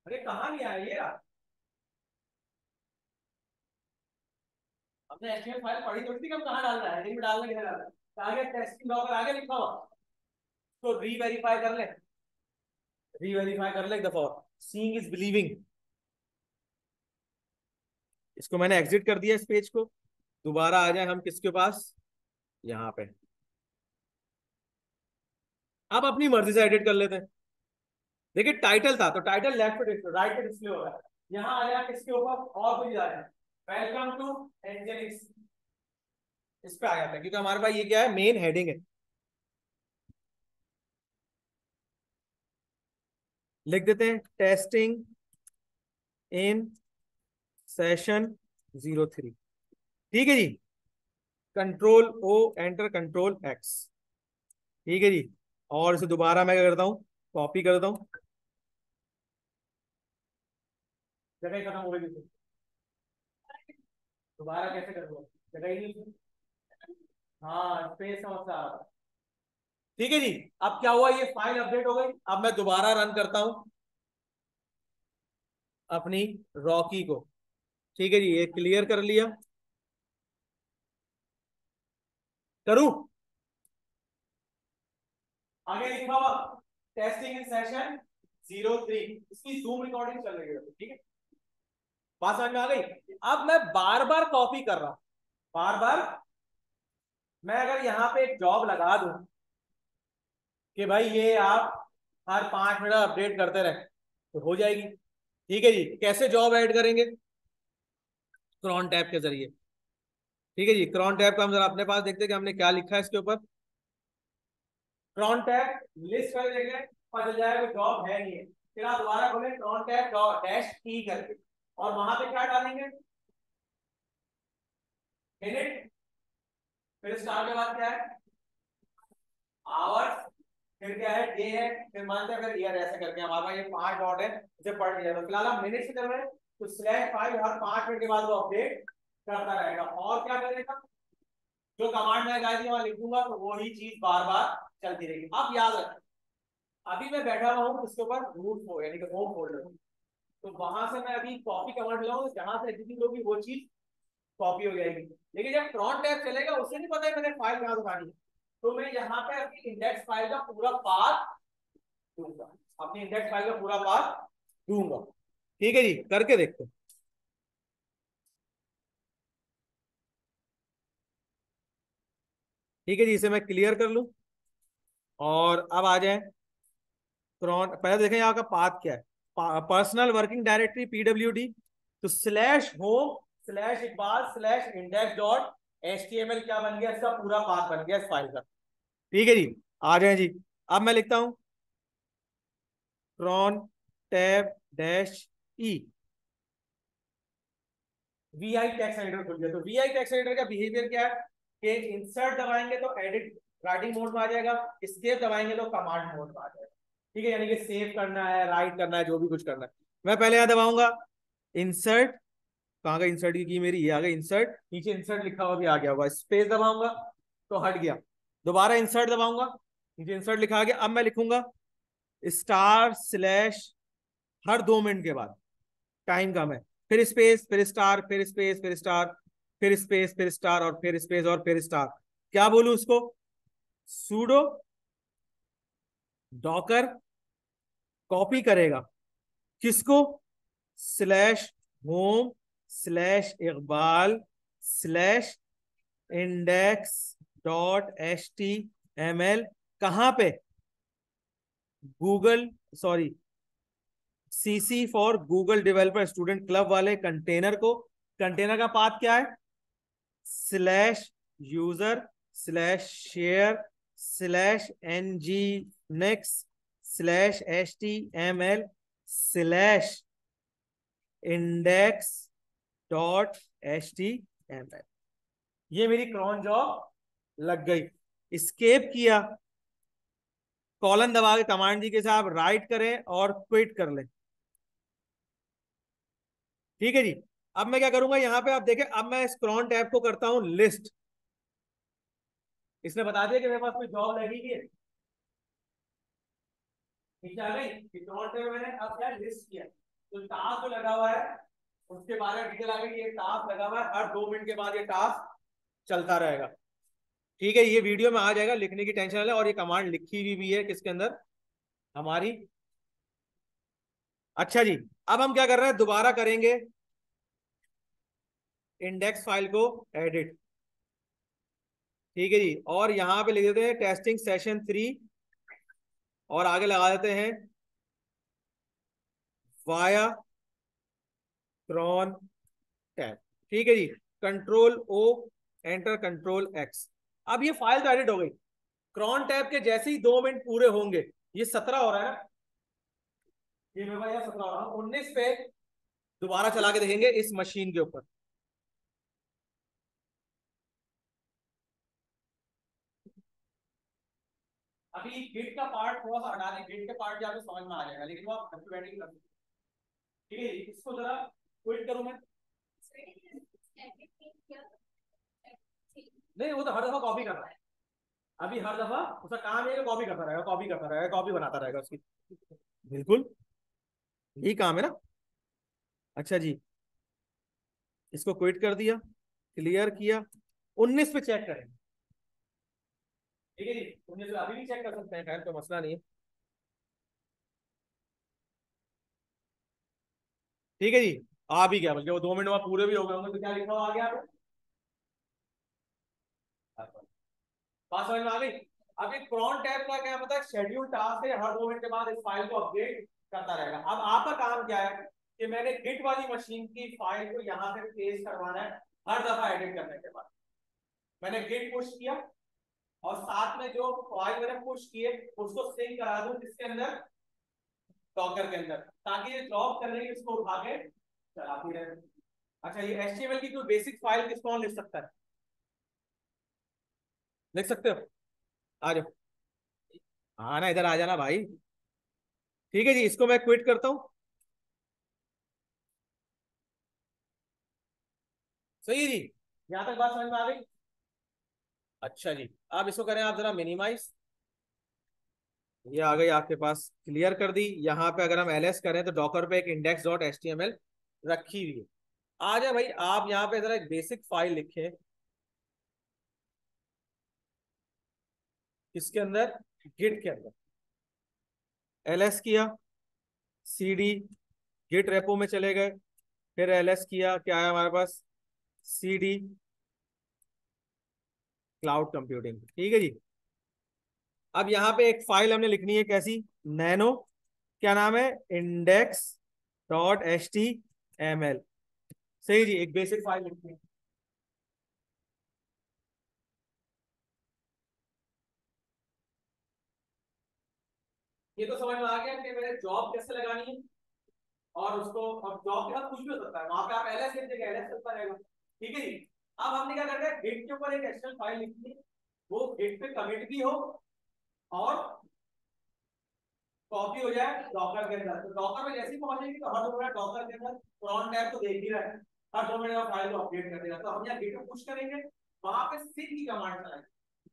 अरे कहाँ नहीं आया ये रहा। हमने एचटीएमएल फाइल पढ़ी थोड़ी थी कि हम कहाँ डालना है, हेडिंग में डालना है, किधर डालना है, आगे टेस्टिंग लॉगर आगे लिखा हुआ, तो री वेरीफाई कर ले, री वेरीफाई कर ले एक दफा और, सीइंग इज बिलीविंग। इसको मैंने एग्जिट कर दिया इस पेज को, दोबारा आ जाए हम किसके पास, यहाँ पे। अब अपनी मर्जी से एडिट कर लेते हैं। देखिए टाइटल था तो टाइटल लेफ्ट पे डिस्प्ले, राइट पे डिस्प्ले हो रहा है, यहाँ आ जाए किसके ऊपर और कुछ आ जाए, वेलकम टू एंजेलिक्स, इस पे आ जाता है, क्योंकि हमारे पास ये क्या है, मेन हेडिंग है। लिख देते हैं टेस्टिंग इन सेशन 03। ठीक है जी, control O, enter, control X. ठीक है जी, और इसे दोबारा मैं क्या करता हूँ, कॉपी करता हूँ, जगह खत्म हो गई, दोबारा कैसे करूँगा, जगह ही नहीं। हाँ स्पेस समस्या। ठीक है जी, अब क्या हुआ, ये फाइल अपडेट हो गई। अब मैं दोबारा रन करता हूं अपनी रॉकी को। ठीक है जी, ये क्लियर कर लिया, करूं, आगे लिखा हुआ टेस्टिंग इन सेशन 03, इसकी जूम रिकॉर्डिंग चल रही है, ठीक है, बात समझ में आ गई। अब मैं बार बार कॉपी कर रहा हूं, बार बार। मैं अगर यहाँ पे एक जॉब लगा दूं कि भाई ये आप हर 5 मिनट अपडेट करते रहे, तो हो जाएगी। ठीक है जी, कैसे जॉब ऐड करेंगे, क्रॉन टैब के जरिए। ठीक है जी, क्रॉन टैब का हम जरा अपने पास देखते हैं कि हमने क्या लिखा है इसके ऊपर। क्रॉन टैब लिस्ट कर देंगे, पता चल जाएगा जॉब है नहीं है, फिर आप दोबारा खोलें क्रॉन टैब डैश ई करके, और वहां पे क्या डालेंगे, मिनट, फिर स्टार के बाद क्या है, आवर्स, फिर क्या है, डे है, फिर मंथ है, फिर ईयर, ऐसे करके हमारे पास ये 5 डॉट है, इसे पढ़ लिया। तो फिलहाल हम मिनट से कर रहे हैं, तो /5 हर 5 मिनट के बाद वो अपडेट करता रहेगा। और क्या करेगा, जो कमांड मैं गाइस वहां लिख दूंगा, तो वही चीज बार बार चलती रहेगी। अब याद रखें, अभी मैं बैठा हुआ हूँ उसके ऊपर रूट हो यानी कि होम फोल्डर, तो वहां से मैं अभी कॉपी कमांड लाऊंगा, जहां से एग्जीक्यूट होगी वो चीज कॉपी हो जाएगी। लेकिन जब क्रॉन टैब चलेगा, उससे नहीं पता है मैंने फाइल कहां से उठानी है, तो मैं यहाँ पे अपनी इंडेक्स फाइल का पूरा पाथ दूंगा, अपनी इंडेक्स फाइल का पूरा पाथ दूंगा। ठीक है जी, करके देखते हैं। ठीक है जी, इसे मैं क्लियर कर लूं, और अब आ जाए क्रॉन, पहले देखें यहाँ का पाथ क्या है, पर्सनल वर्किंग डायरेक्टरी PWD, तो /home/इकबाल/index.html क्या बन गया, इसका पूरा पाथ बन गया इस फाइल का। ठीक है जी, आ जाए जी, अब मैं लिखता हूं crontab dash E, VI text editor खुल गया। तो वीआई टेक्स्ट एडिटर का बिहेवियर क्या है कि इंसर्ट दबाएंगे तो एडिट राइटिंग मोड में आ जाएगा, एस्केप दबाएंगे तो कमांड मोड में आ जाएगा। ठीक है, यानी कि सेव करना है, राइट करना है, जो भी कुछ करना है। मैं पहले यहां दबाऊंगा इंसर्ट, कहाँ का इंसर्ट की मेरी, ये आ गया इंसर्ट, नीचे इंसर्ट लिखा हुआ भी आ गया होगा, स्पेस दबाऊंगा तो हट गया, दोबारा इंसर्ट दबाऊंगा, नीचे इंसर्ट लिखा आ गया। अब मैं लिखूंगा */ हर 2 मिनट के बाद, टाइम कम है, फिर स्पेस, फिर स्टार, फिर स्पेस, फिर स्टार, फिर स्पेस, फिर स्टार, और फिर स्पेस, और फिर स्टार। क्या बोलूं उसको, सूडो डॉकर, कॉपी करेगा किसको, /home/इकबाल/index.html, कहां पे, Google, sorry, CC for Google developer student club वाले कंटेनर को, कंटेनर का पाथ क्या है, /user/share/nginx/html/index.html, ml। ये मेरी क्रॉन जॉब लग गई। स्केप किया, कॉलन दबा के कमांड जी के साथ राइट करें और क्विट कर लें। ठीक है जी। अब मैं क्या करूंगा, यहाँ पे आप देखें, अब मैं इस क्रॉन टैब को करता हूं लिस्ट। इसने बता दिया कि मेरे पास कोई जॉब लगी है, ठीक है गई कि क्रॉन टैब मैंने अब क्या लिस्ट किया, तो टास्क जो लगा हुआ है उसके बारे में डिटेल आ गई। ये टास्क लगा हुआ है, हर 2 मिनट के बाद ये टास्क चलता रहेगा। ठीक है, ये वीडियो में आ जाएगा, लिखने की टेंशन है। और ये कमांड लिखी हुई भी है किसके अंदर, हमारी। अच्छा जी, अब हम क्या कर रहे हैं, दोबारा करेंगे इंडेक्स फाइल को एडिट। ठीक है जी, और यहां पे लिख देते हैं टेस्टिंग सेशन 3 और आगे लगा देते हैं वाया क्रॉन टैब। ठीक है जी, control O, enter control X. अब ये फाइल तो एडिट हो गई। क्रॉन टैब के जैसे ही 2 मिनट पूरे होंगे, ये 17 हो रहा है ना, ये मेरे पास 17 हो रहा है, 19 पे दोबारा चला के देखेंगे इस मशीन के ऊपर। अभी गिट का पार्ट थोड़ा सा हटा दें, गिट के पार्ट जो आपको समझ में आ जाएगा, लेकिन वो आप घर पे बैठे कर सकते हैं। ठीक है, इसको जरा क्विट करूं मैं। नहीं, वो तो हर दफा कॉपी कर रहा है। अभी हर दफा उसका काम है, कॉपी करता रहेगा, कॉपी करता रहेगा, कॉपी बनाता रहेगा उसकी। बिल्कुल, यही काम है ना। अच्छा जी, इसको क्विट कर दिया, क्लियर किया, 19 पे चेक करें। ठीक है जी, 19 पे अभी भी चेक कर सकते हैं, खैर तो मसला नहीं है। ठीक है जी, आ भी गया, बल्कि वो 2 मिनट बाद पूरे भी हो गए होंगे, तो क्या लिखा हुआ आ गया आपको, बात समझ में आ गई। अब ये क्रॉन टैब का क्या मतलब, शेड्यूल टास्क है, हर 2 मिनट के बाद इस फाइल को अपडेट करता रहेगा। अब आपका काम क्या है कि मैंने गिट वाली मशीन की फाइल को यहाँ पे पेस्ट करवाना है, हर दफा एडिट करने के बाद मैंने गिट पुश किया, और साथ में जो फाइल मैंने पुश किए उसको सिंक करा दूं इसके अंदर, डॉकर के अंदर, ताकि ये जॉब कर रही है इसको उठा के चलाती रहे। अच्छा, ये एचटीएमएल की कोई बेसिक फाइल किस कौन लिख सकता है, लिख सकते हो, आ जाओ। हाँ ना, इधर आ जाना भाई। ठीक है जी, इसको मैं क्विट करता हूँ। सही है जी, यहां तक बात समझ में आ गई। अच्छा जी, अब इसको करें आप जरा मिनिमाइज। ये आ गई आपके पास, क्लियर कर दी। यहाँ पे अगर हम एलएस करें तो डॉकर पे एक index dot H T M L रखी हुई है। आ जाए भाई, आप यहाँ पे जरा एक बेसिक फाइल लिखे, किसके अंदर, गिट के अंदर। एलएस किया, सीडी, गिट रेपो में चले गए, फिर एलएस किया, क्या है हमारे पास, सीडी क्लाउड कंप्यूटिंग। ठीक है जी, अब यहाँ पे एक फाइल हमने लिखनी है, कैसी, नैनो, क्या नाम है, index dot H T M L. सही जी, एक बेसिक फाइल लिखनी है। ये तो समझ में आ गया कि मैंने जॉब कैसे लगानी है, और उसको, अब जॉब के साथ कुछ भी हो सकता है, वहां पे आप एलएस लिख देंगे, एलएस चलता रहेगा। ठीक है जी, अब हमने क्या करना है, गिट के ऊपर एक एक्सटर्नल फाइल लिखनी है, वो गिट पे कमिट भी हो और कॉपी हो जाए डॉकर के अंदर। तो डॉकर में जैसे ही पहुंचेगी तो हर 2 मिनट डॉकर के अंदर क्रॉन टैब तो देख ही रहा है, हर 2 मिनट फाइल को अपडेट कर देगा। तो हम यहाँ गिट पुश करेंगे, वहां पे सिंक की कमांड चलाएंगे,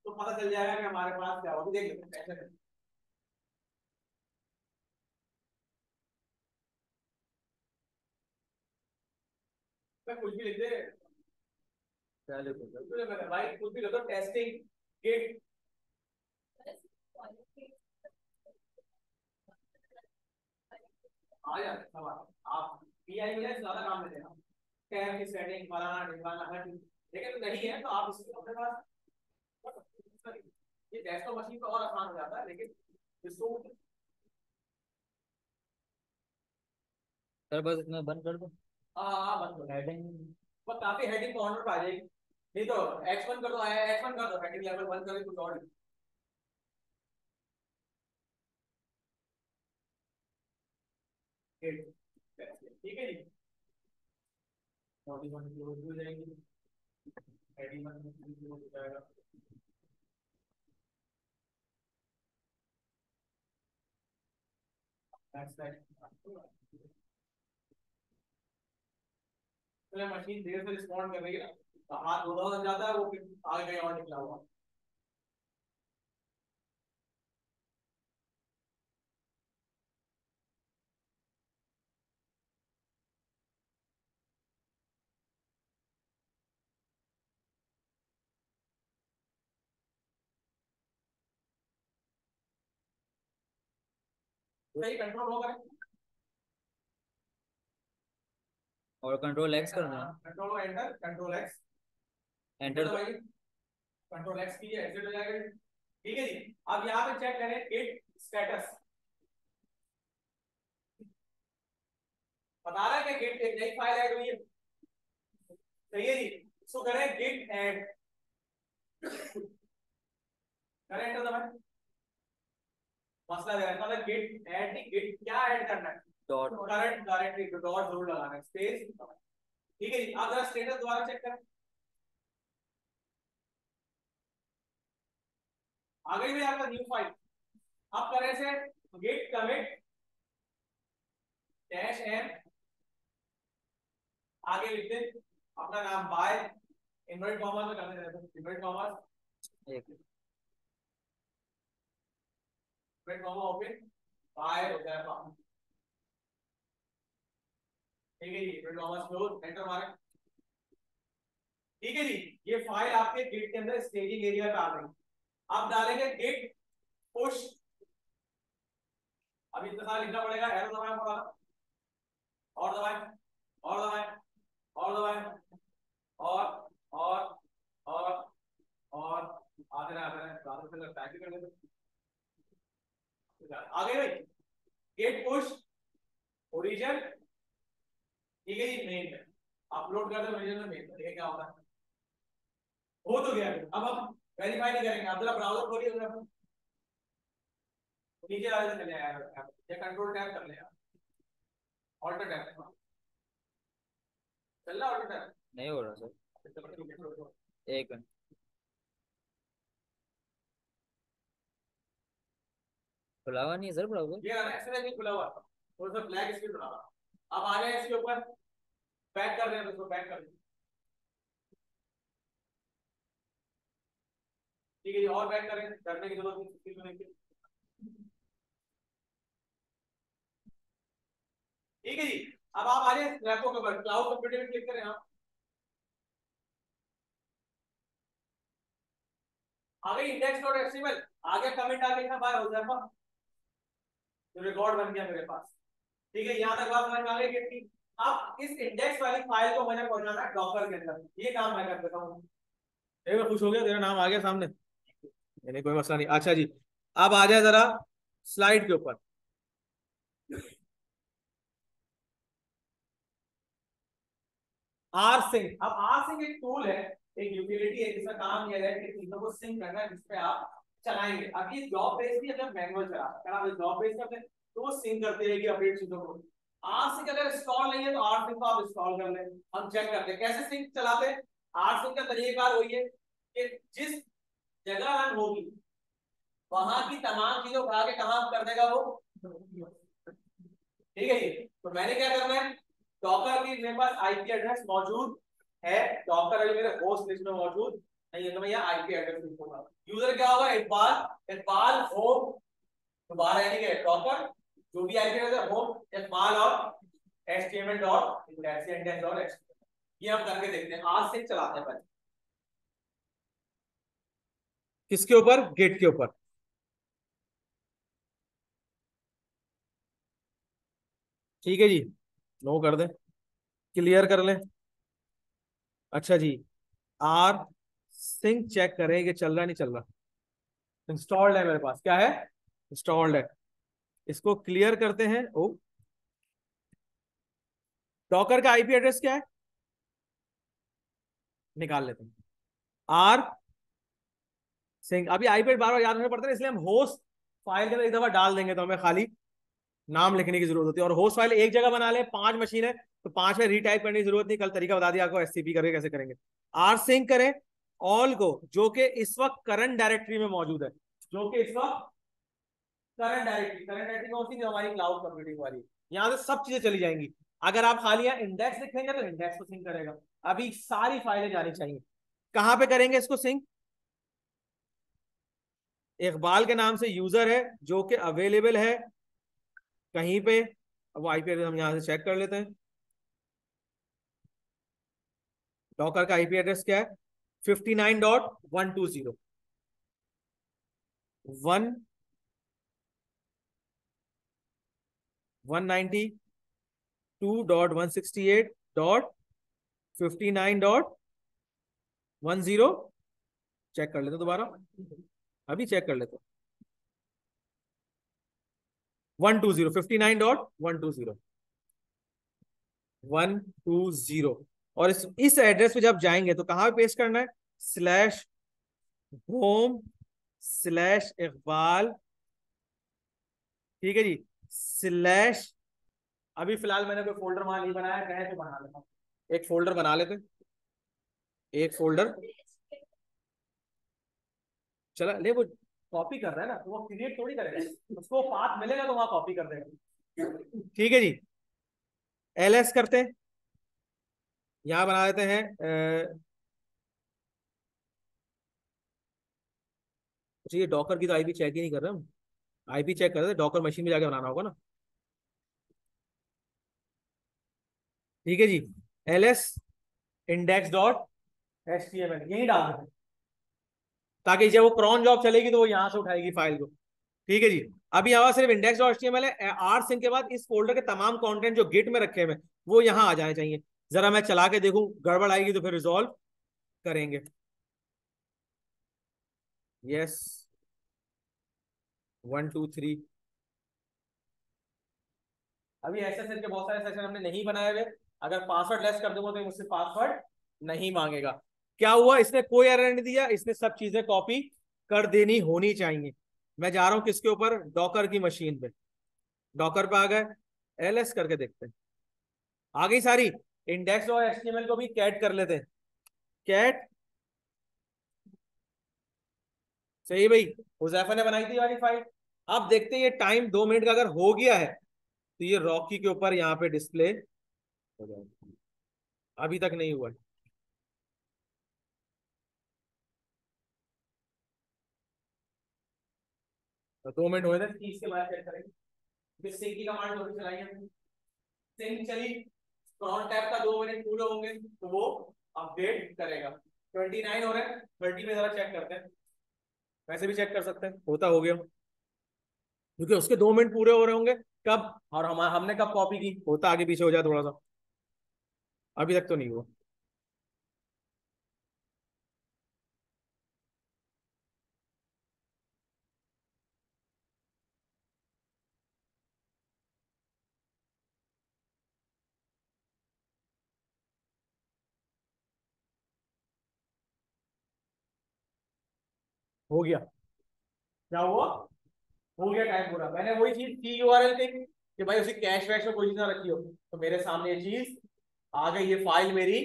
तो पता चल जाएगा कि हमारे पास क्या होगा। देख लेते हैं कैसे। मैं कुछ भी लिख दे, चलो भाई कुछ भी लिख दो, टेस्टिंग गिट आ जाता है सवाल। आप पीआई में ज्यादा काम लेते हैं, टैब की सेटिंग फलाना ढिमकाना हर चीज, लेकिन नहीं है तो आप इसको अपने पास, ये डेस्कटॉप मशीन पे और आसान हो जाता है, लेकिन इसको, सर बस इतना बंद कर दो। हाँ हाँ, बंद करो हेडिंग, वो काफी हेडिंग कॉर्नर पे आ जाएगी। नहीं तो H1 कर दो, H1 कर दो, हेडिंग लेवल बंद करके कुछ और। ठीक है जी, नोटिस हो जाएगी। हो जाएगा। मशीन देर से रिस्पॉन्ड कर रही है तो हाथ धोना हो जाता है, वो फिर आगे कहीं और निकला हुआ। सही कंट्रोल होगा। और कंट्रोल एक्स करना है। Control enter, control x enter भाई, कंट्रोल एक्स कीजिए, एग्जिट हो जाएगा। ठीक है जी, अब यहाँ पे चेक करें गिट स्टेटस। बता रहा है कि गिट एक नई फाइल ऐड हुई है। सही है जी, इसको करें गिट ऐड, करें एंटर दबाएं। मसला है मतलब गिट ऐड नहीं, गिट क्या ऐड करना है, डॉट करंट डायरेक्टरी डॉट जरूर लगाना है, स्पेस। ठीक है जी, अब जरा स्टेटस दोबारा चेक करें। आ गई भाई आपका न्यू फाइल। अब करें से गिट कमिट डैश एम, आगे लिख दें अपना नाम बाय, इनवर्ट कॉमा में करने देते हैं, इनवर्ट कॉमा, एक इनवर्ट कॉमा ओपन बाय हो जाएगा। ठीक है जी, इनवर्ट कॉमा क्लोज, एंटर मारें। ठीक है जी, ये फाइल आपके गिट के अंदर स्टेजिंग एरिया पे आ गई। अब डालेंगे गिट पुश। अब इतना सारा लिखना पड़ेगा, एरो दबाएं थोड़ा और दबाएं और दबाएं और दबाएं और और और और आते रहे ज्यादा से लगता है करने आगे भाई। गेट पुश ओरिजिन, ठीक है जी, मेन में अपलोड कर दो, ओरिजिन में मेन में, देखिए क्या होता है। हो तो गया। अब हम वेरीफाई नहीं करेंगे, आप जरा ब्राउजर खोलिए जरा, नीचे वाले से चले यार, या कंट्रोल टैब कर ले यार, ऑल्टर टैब चल रहा, ऑल्टर टैब नहीं हो रहा सर, एक मिनट। खुला हुआ नहीं है सर ब्राउजर। ये एक्सेस नहीं खुला हुआ, थोड़ा सा ब्लैक स्क्रीन बना। अब आ गए इसके ऊपर, बैक कर रहे हैं, तो बैक कर दें। ठीक है जी, और बैक करें, करने की जरूरत नहीं। ठीक है जी, अब आप आ जाए स्नैपो के ऊपर, क्लाउड कंप्यूटिंग में क्लिक करें आप। आगे index.html, आगे कमेंट आगे था बाय हो जाएगा, तो रिकॉर्ड बन गया मेरे पास। ठीक है, यहां तक बात समझ में आ गई कितनी। अब इस इंडेक्स वाली फाइल को मैंने पहुंचाना है डॉकर के अंदर, ये काम मैं कर देता हूं। मैं खुश हो गया, तेरा नाम आ गया सामने, नहीं कोई मसला नहीं। अच्छा जी, अब आ जाए जरा स्लाइड के ऊपर। आर सिंक, अब आर सिंक एक टूल है, एक यूटिलिटी है जिसका काम यह है कि चीजों को सिंक करना है, जिसपे आप चलाएंगे। अब ये जॉब बेस भी अगर मैनुअल चला, अगर आप जॉब बेस करते हैं तो वो सिंक करते रहेगी अपडेट चीजों को। आर सिंक अगर इंस्टॉल नहीं है तो आर सिंक को आप इंस्टॉल कर लें। हम चेक करते हैं कैसे सिंक चलाते हैं। आर सिंक का तरीका वही है कि जिस जगह रन होगी वहां की तमाम चीजों को उठा के कहां कर देगा वो। ठीक है जी, तो मैंने क्या करना है, डॉकर की मेरे पास आईपी एड्रेस मौजूद है, डॉकर अभी मेरे होस्ट लिस्ट में मौजूद नहीं है, तो मैं यहाँ आईपी एड्रेस लिखूंगा। यूजर क्या होगा, इकबाल, इकबाल होम, दोबारा यानी कि डॉकर जो भी आईपी एड्रेस है होम इकबाल और html dot index index dot html। ये हम करके देखते हैं, आज से चलाते हैं पहले किसके ऊपर, गेट के ऊपर। ठीक है जी, नो कर दें, क्लियर कर लें। अच्छा जी, आर सिंक चेक करें कि चल रहा नहीं चल रहा। इंस्टॉल्ड है मेरे पास, क्या है, इंस्टॉल्ड है। इसको क्लियर करते हैं। ओ, डॉकर का आईपी एड्रेस क्या है, निकाल लेते हैं। आर सिंक, अभी आईपी बार बार याद रखना पड़ता है, इसलिए हम होस्ट फाइल के अंदर एक दफा डाल देंगे तो हमें खाली नाम लिखने की जरूरत होती है। और होस्ट फाइल एक जगह बना ले, 5 मशीन है तो 5 में रीटाइप करने की जरूरत नहीं, कल तरीका बता दिया आपको एससीपी करके कैसे करेंगे। आर सिंक करें ऑल को, जो कि इस वक्त करंट डायरेक्टरी में मौजूद है, जो कि इस वक्त करंट डायरेक्टरी कौन सी, जो हमारी क्लाउड कंप्यूटिंग वाली, यहां से सब चीजें चली जाएंगी। अगर आप खाली यहाँ इंडेक्स लिखेंगे तो इंडेक्स को सिंक करेगा। अभी सारी फाइलें जानी चाहिए। कहां पे करेंगे इसको सिंक? इकबाल के नाम से यूजर है जो कि अवेलेबल है कहीं पे। अब वो आईपी एड्रेस हम यहां से चेक कर लेते हैं। डॉकर का आईपी एड्रेस क्या है? 59.120 192.168.59.10 चेक कर लेते दोबारा, अभी चेक कर लेते। 120, 59.120 और इस एड्रेस पे जब जाएंगे तो कहां पे पेस्ट करना है? /home/इकबाल, ठीक है जी, स्लैश। अभी फिलहाल मैंने कोई फोल्डर वहां नहीं बनाया, कहे तो बना लेता हूँ, एक फोल्डर बना लेते, एक फोल्डर चला ले। वो कॉपी कर रहा है ना, तो वो क्रिएट थोड़ी करेगा, उसको पाथ मिलेगा तो वहां कॉपी कर देगा। ठीक है जी, एलएस करते हैं, यहां बना देते हैं अच्छा ये डॉकर की तो आईपी चेक ही नहीं कर रहे हम, आईपी चेक कर रहे थे, डॉकर मशीन में जाके बनाना होगा ना। ठीक है जी, एलएस index.html यही डाल देते हैं, ताकि जब वो क्रॉन जॉब चलेगी तो वो यहां से उठाएगी फाइल को। ठीक है जी, अभी यहाँ सिर्फ index.html है। आर सिंक के बाद इस फोल्डर के तमाम कंटेंट जो गिट में रखे हुए वो यहाँ आ जाने चाहिए। जरा मैं चला के देखूं, गड़बड़ आएगी तो फिर रिजॉल्व करेंगे। यस, 1 2 3। अभी एसएसएल के बहुत सारे सेशन हमने नहीं बनाए हुए, अगर पासवर्ड लेस कर दूंगा तो मुझसे पासवर्ड नहीं मांगेगा। क्या हुआ, इसने कोई एरर नहीं दिया, इसने सब चीजें कॉपी कर देनी होनी चाहिए। मैं जा रहा हूं किसके ऊपर? डॉकर की मशीन पे। डॉकर पे आ गए, एलएस करके देखते हैं, आ गई सारी। इंडेक्स और एचटीएमएल को भी कैट कर लेते हैं, कैट। सही भाई, हुजैफा ने बनाई थी वाली फाइल। अब देखते हैं ये टाइम 2 मिनट का अगर हो गया है तो ये रॉकी के ऊपर यहाँ पे डिस्प्ले हो जाएगा। अभी तक नहीं हुआ है। तो 2 मिनट हुए थे, 30 के बाद चेक करेंगे। फिर सिंक की कमांड जो चलाई हमने, सिंक चली, फ्रंट टैब का 2 मिनट पूरे होंगे तो वो अपडेट करेगा। 29 हो रहे हैं, 30 में जरा चेक करते हैं, वैसे भी चेक कर सकते हैं होता हो गया, क्योंकि उसके 2 मिनट पूरे हो रहे होंगे कब, और हमने कब कॉपी की, होता आगे पीछे हो जाए थोड़ा सा। अभी तक तो नहीं हुआ। हो गया, क्या हुआ? हो गया टाइम पूरा। मैंने वही चीज की यूआरएल पे कि भाई उसी कैश वैश में कोई चीज ना रखी हो, तो मेरे सामने ये चीज आ गई, ये फाइल मेरी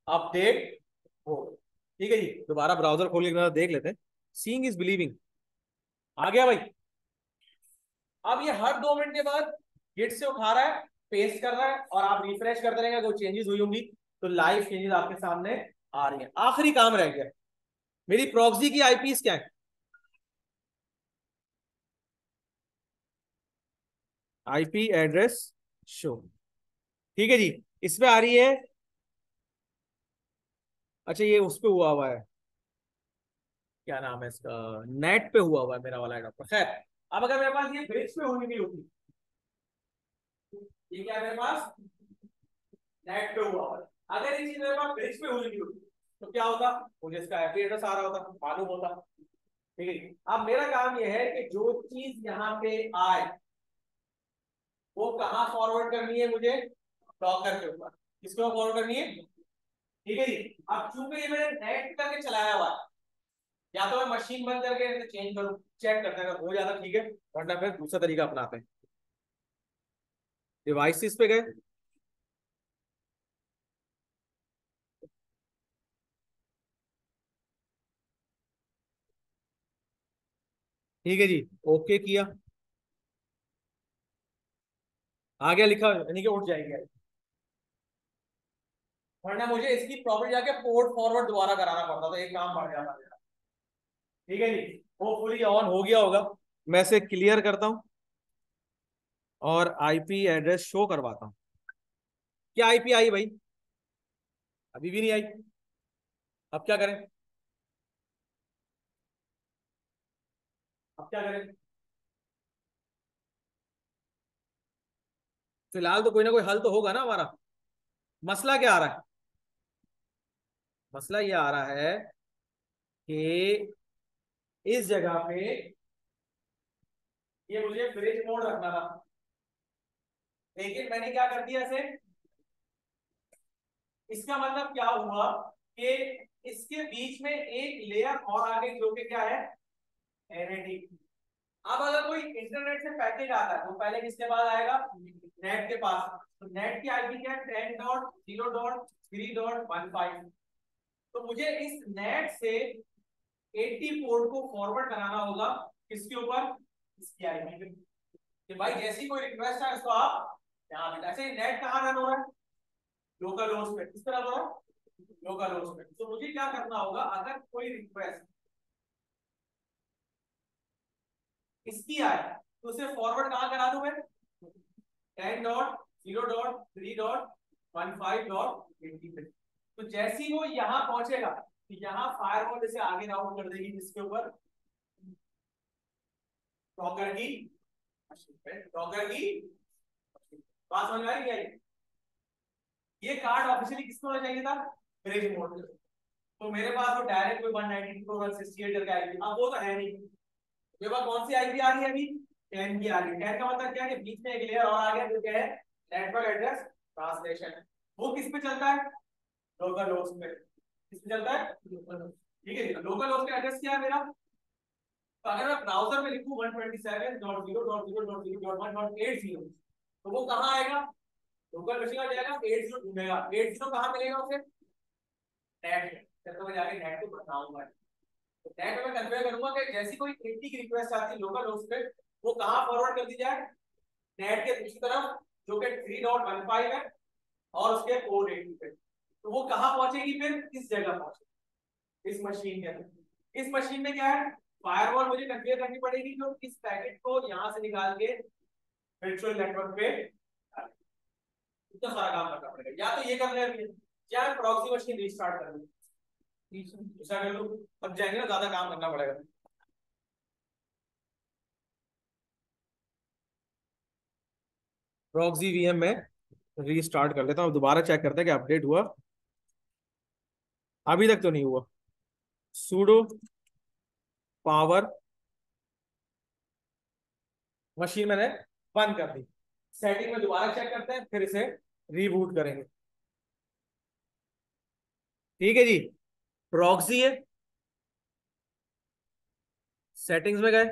अपडेट हो गई। ठीक है जी, दोबारा ब्राउजर खोल के एक बार देख लेते हैं। सीइंग इज बिलीविंग, आ गया भाई। अब ये हर 2 मिनट के बाद गिट से उठा रहा है, पेस्ट कर रहा है, और आप रिफ्रेश करते रहेंगे, कोई चेंजेस हुई होंगी तो लाइव चेंजेस आपके सामने आ रही है। आखिरी काम रह गया, मेरी प्रॉक्सी की आईपीस क्या है? आईपी एड्रेस शो, ठीक है जी, इस पे आ रही है। अच्छा ये उस पे हुआ है, क्या नाम है इसका, नेट पे हुआ है मेरा वाला एडॉप्टर। खैर, अब अगर मेरे पास ये ब्रिज पे हुई नहीं होती, ये क्या है मेरे पास, नेट पे हुआ है, अगर ये चीज मेरे पास ब्रिज पे हुई नहीं होती तो क्या होता, मुझे इसका आईपी एड्रेस आ रहा होता, मालूम होता। ठीक है, अब मेरा काम यह है कि जो चीज यहाँ पे आए वो कहाँ फॉरवर्ड करनी है मुझे, डॉकर के ऊपर। किसको फॉरवर्ड करनी है? ठीक है जी, अब चूंकि ये मैंने नेट करके चलाया हुआ है, या तो मैं मशीन बंद करके चेंज करूं, चेक करते हैं, अगर हो जाता ठीक है, वरना फिर दूसरा तरीका अपनाते हैं। डिवाइसेस पे गए, ठीक है जी, ओके किया, आ गया लिखा, यानी कि उठ जाएगी। वरना मुझे इसकी प्रॉपर्टी जाके पोर्ट फॉरवर्ड दोबारा कराना पड़ता, तो एक काम बढ़ जाता मेरा। ठीक है जी, होपफुली ऑन हो गया होगा। मैं इसे क्लियर करता हूं और आईपी एड्रेस शो करवाता हूं। क्या आईपी आई भाई? अभी भी नहीं आई। अब क्या करें? अब क्या करें? फिलहाल तो कोई ना कोई हल तो होगा ना हमारा। मसला क्या आ रहा है? मसला ये आ रहा है कि इस जगह पे ये मुझे फ्रिज मोड रखना था, लेकिन मैंने क्या कर दिया इसे। इसका मतलब क्या हुआ कि इसके बीच में एक लेयर और आ गई, जो कि क्या है, एनएडी। अब अगर कोई इंटरनेट से पैकेज आता है तो पहले किसके पास आएगा? नेट के पास। तो नेट की आईपी क्या है? 10.0.3.15। तो मुझे इस नेट से 80 पोर्ट को फॉरवर्ड कराना होगा किसके ऊपर? इसकी आईपी पे। कि भाई जैसी कोई रिक्वेस्ट है इसको आप यहाँ पे, ऐसे नेट कहाँ रन हो रहा है? लोकल होस्ट पे। किस तरह हो रहा है? लोकल होस्ट पे। तो मुझे क्या करना होगा, अगर कोई रिक्वेस्ट इसकी आए तो उसे फॉरवर्ड कहाँ करा दूं मैं? 10.0.3.15.80 पे। तो जैसे ही वो यहाँ पहुंचेगा तो यहाँ फायरवॉल जैसे आगे राउट कर देगी जिसके ऊपर डॉगर की डॉगर की बात समझ में आई क्या? ये कार्ड ऑफिशियली किसको होना चाहिए था? Break mode. तो मेरे पास वो डायरेक्ट कोई 192.168 करके आएगी, अब वो तो है नहीं। मेरे पास कौन सी आईपी आ रही है अभी? 10 की आ रही है। 10 का मतलब क्या है कि बीच में एक लेयर और आ गया जो क्या है, नेटवर्क एड्रेस ट्रांसलेशन। वो किस पे चलता है? लोकल होस्ट पे। किस पे चलता है? Local host. ठीक है, लोकल होस्ट का एड्रेस क्या है मेरा? तो अगर मैं ब्राउजर में लिखूं 127.0.0.0.1.80, तो वो कहाँ आएगा? लोकल मशीन में जाएगा, 80 ढूंढेगा। 80 कहाँ मिलेगा उसे? नेट में। तो मैं जाके नेट को बताऊंगा। तो नेट में मैं कन्वे करूंगा कि जैसी कोई 80 की रिक्वेस्ट आती है लोकल होस्ट पे, वो कहाँ फॉरवर्ड कर दी जाए? नेट के दूसरी तरफ, जो कि 3.15 है, और उसके पोर्ट 80 पे। तो वो कहाँ पहुंचेगी फिर? इस जगह पहुंचेगी, इस मशीन के अंदर। इस मशीन में क्या है? फायरवॉल मुझे कन्फिगर करनी पड़ेगी जो इस पैकेट को यहां से निकाल के वर्चुअल नेटवर्क पे, इतना सारा काम करना पड़ेगा। या तो ये कर ले, या प्रॉक्सी मशीन रीस्टार्ट कर लूं, ऐसा कर लूं। अब जाएंगे ना, ज्यादा काम करना पड़ेगा। प्रॉक्सी वीएम में रीस्टार्ट कर लेता हूँ, दोबारा चेक करते हैं कि अपडेट हुआ। अभी तक तो नहीं हुआ। सूडो पावर मशीन मैंने बंद कर दी। सेटिंग में दोबारा चेक करते हैं, फिर इसे रीबूट करेंगे। ठीक है जी, प्रॉक्सी है, सेटिंग्स में गए,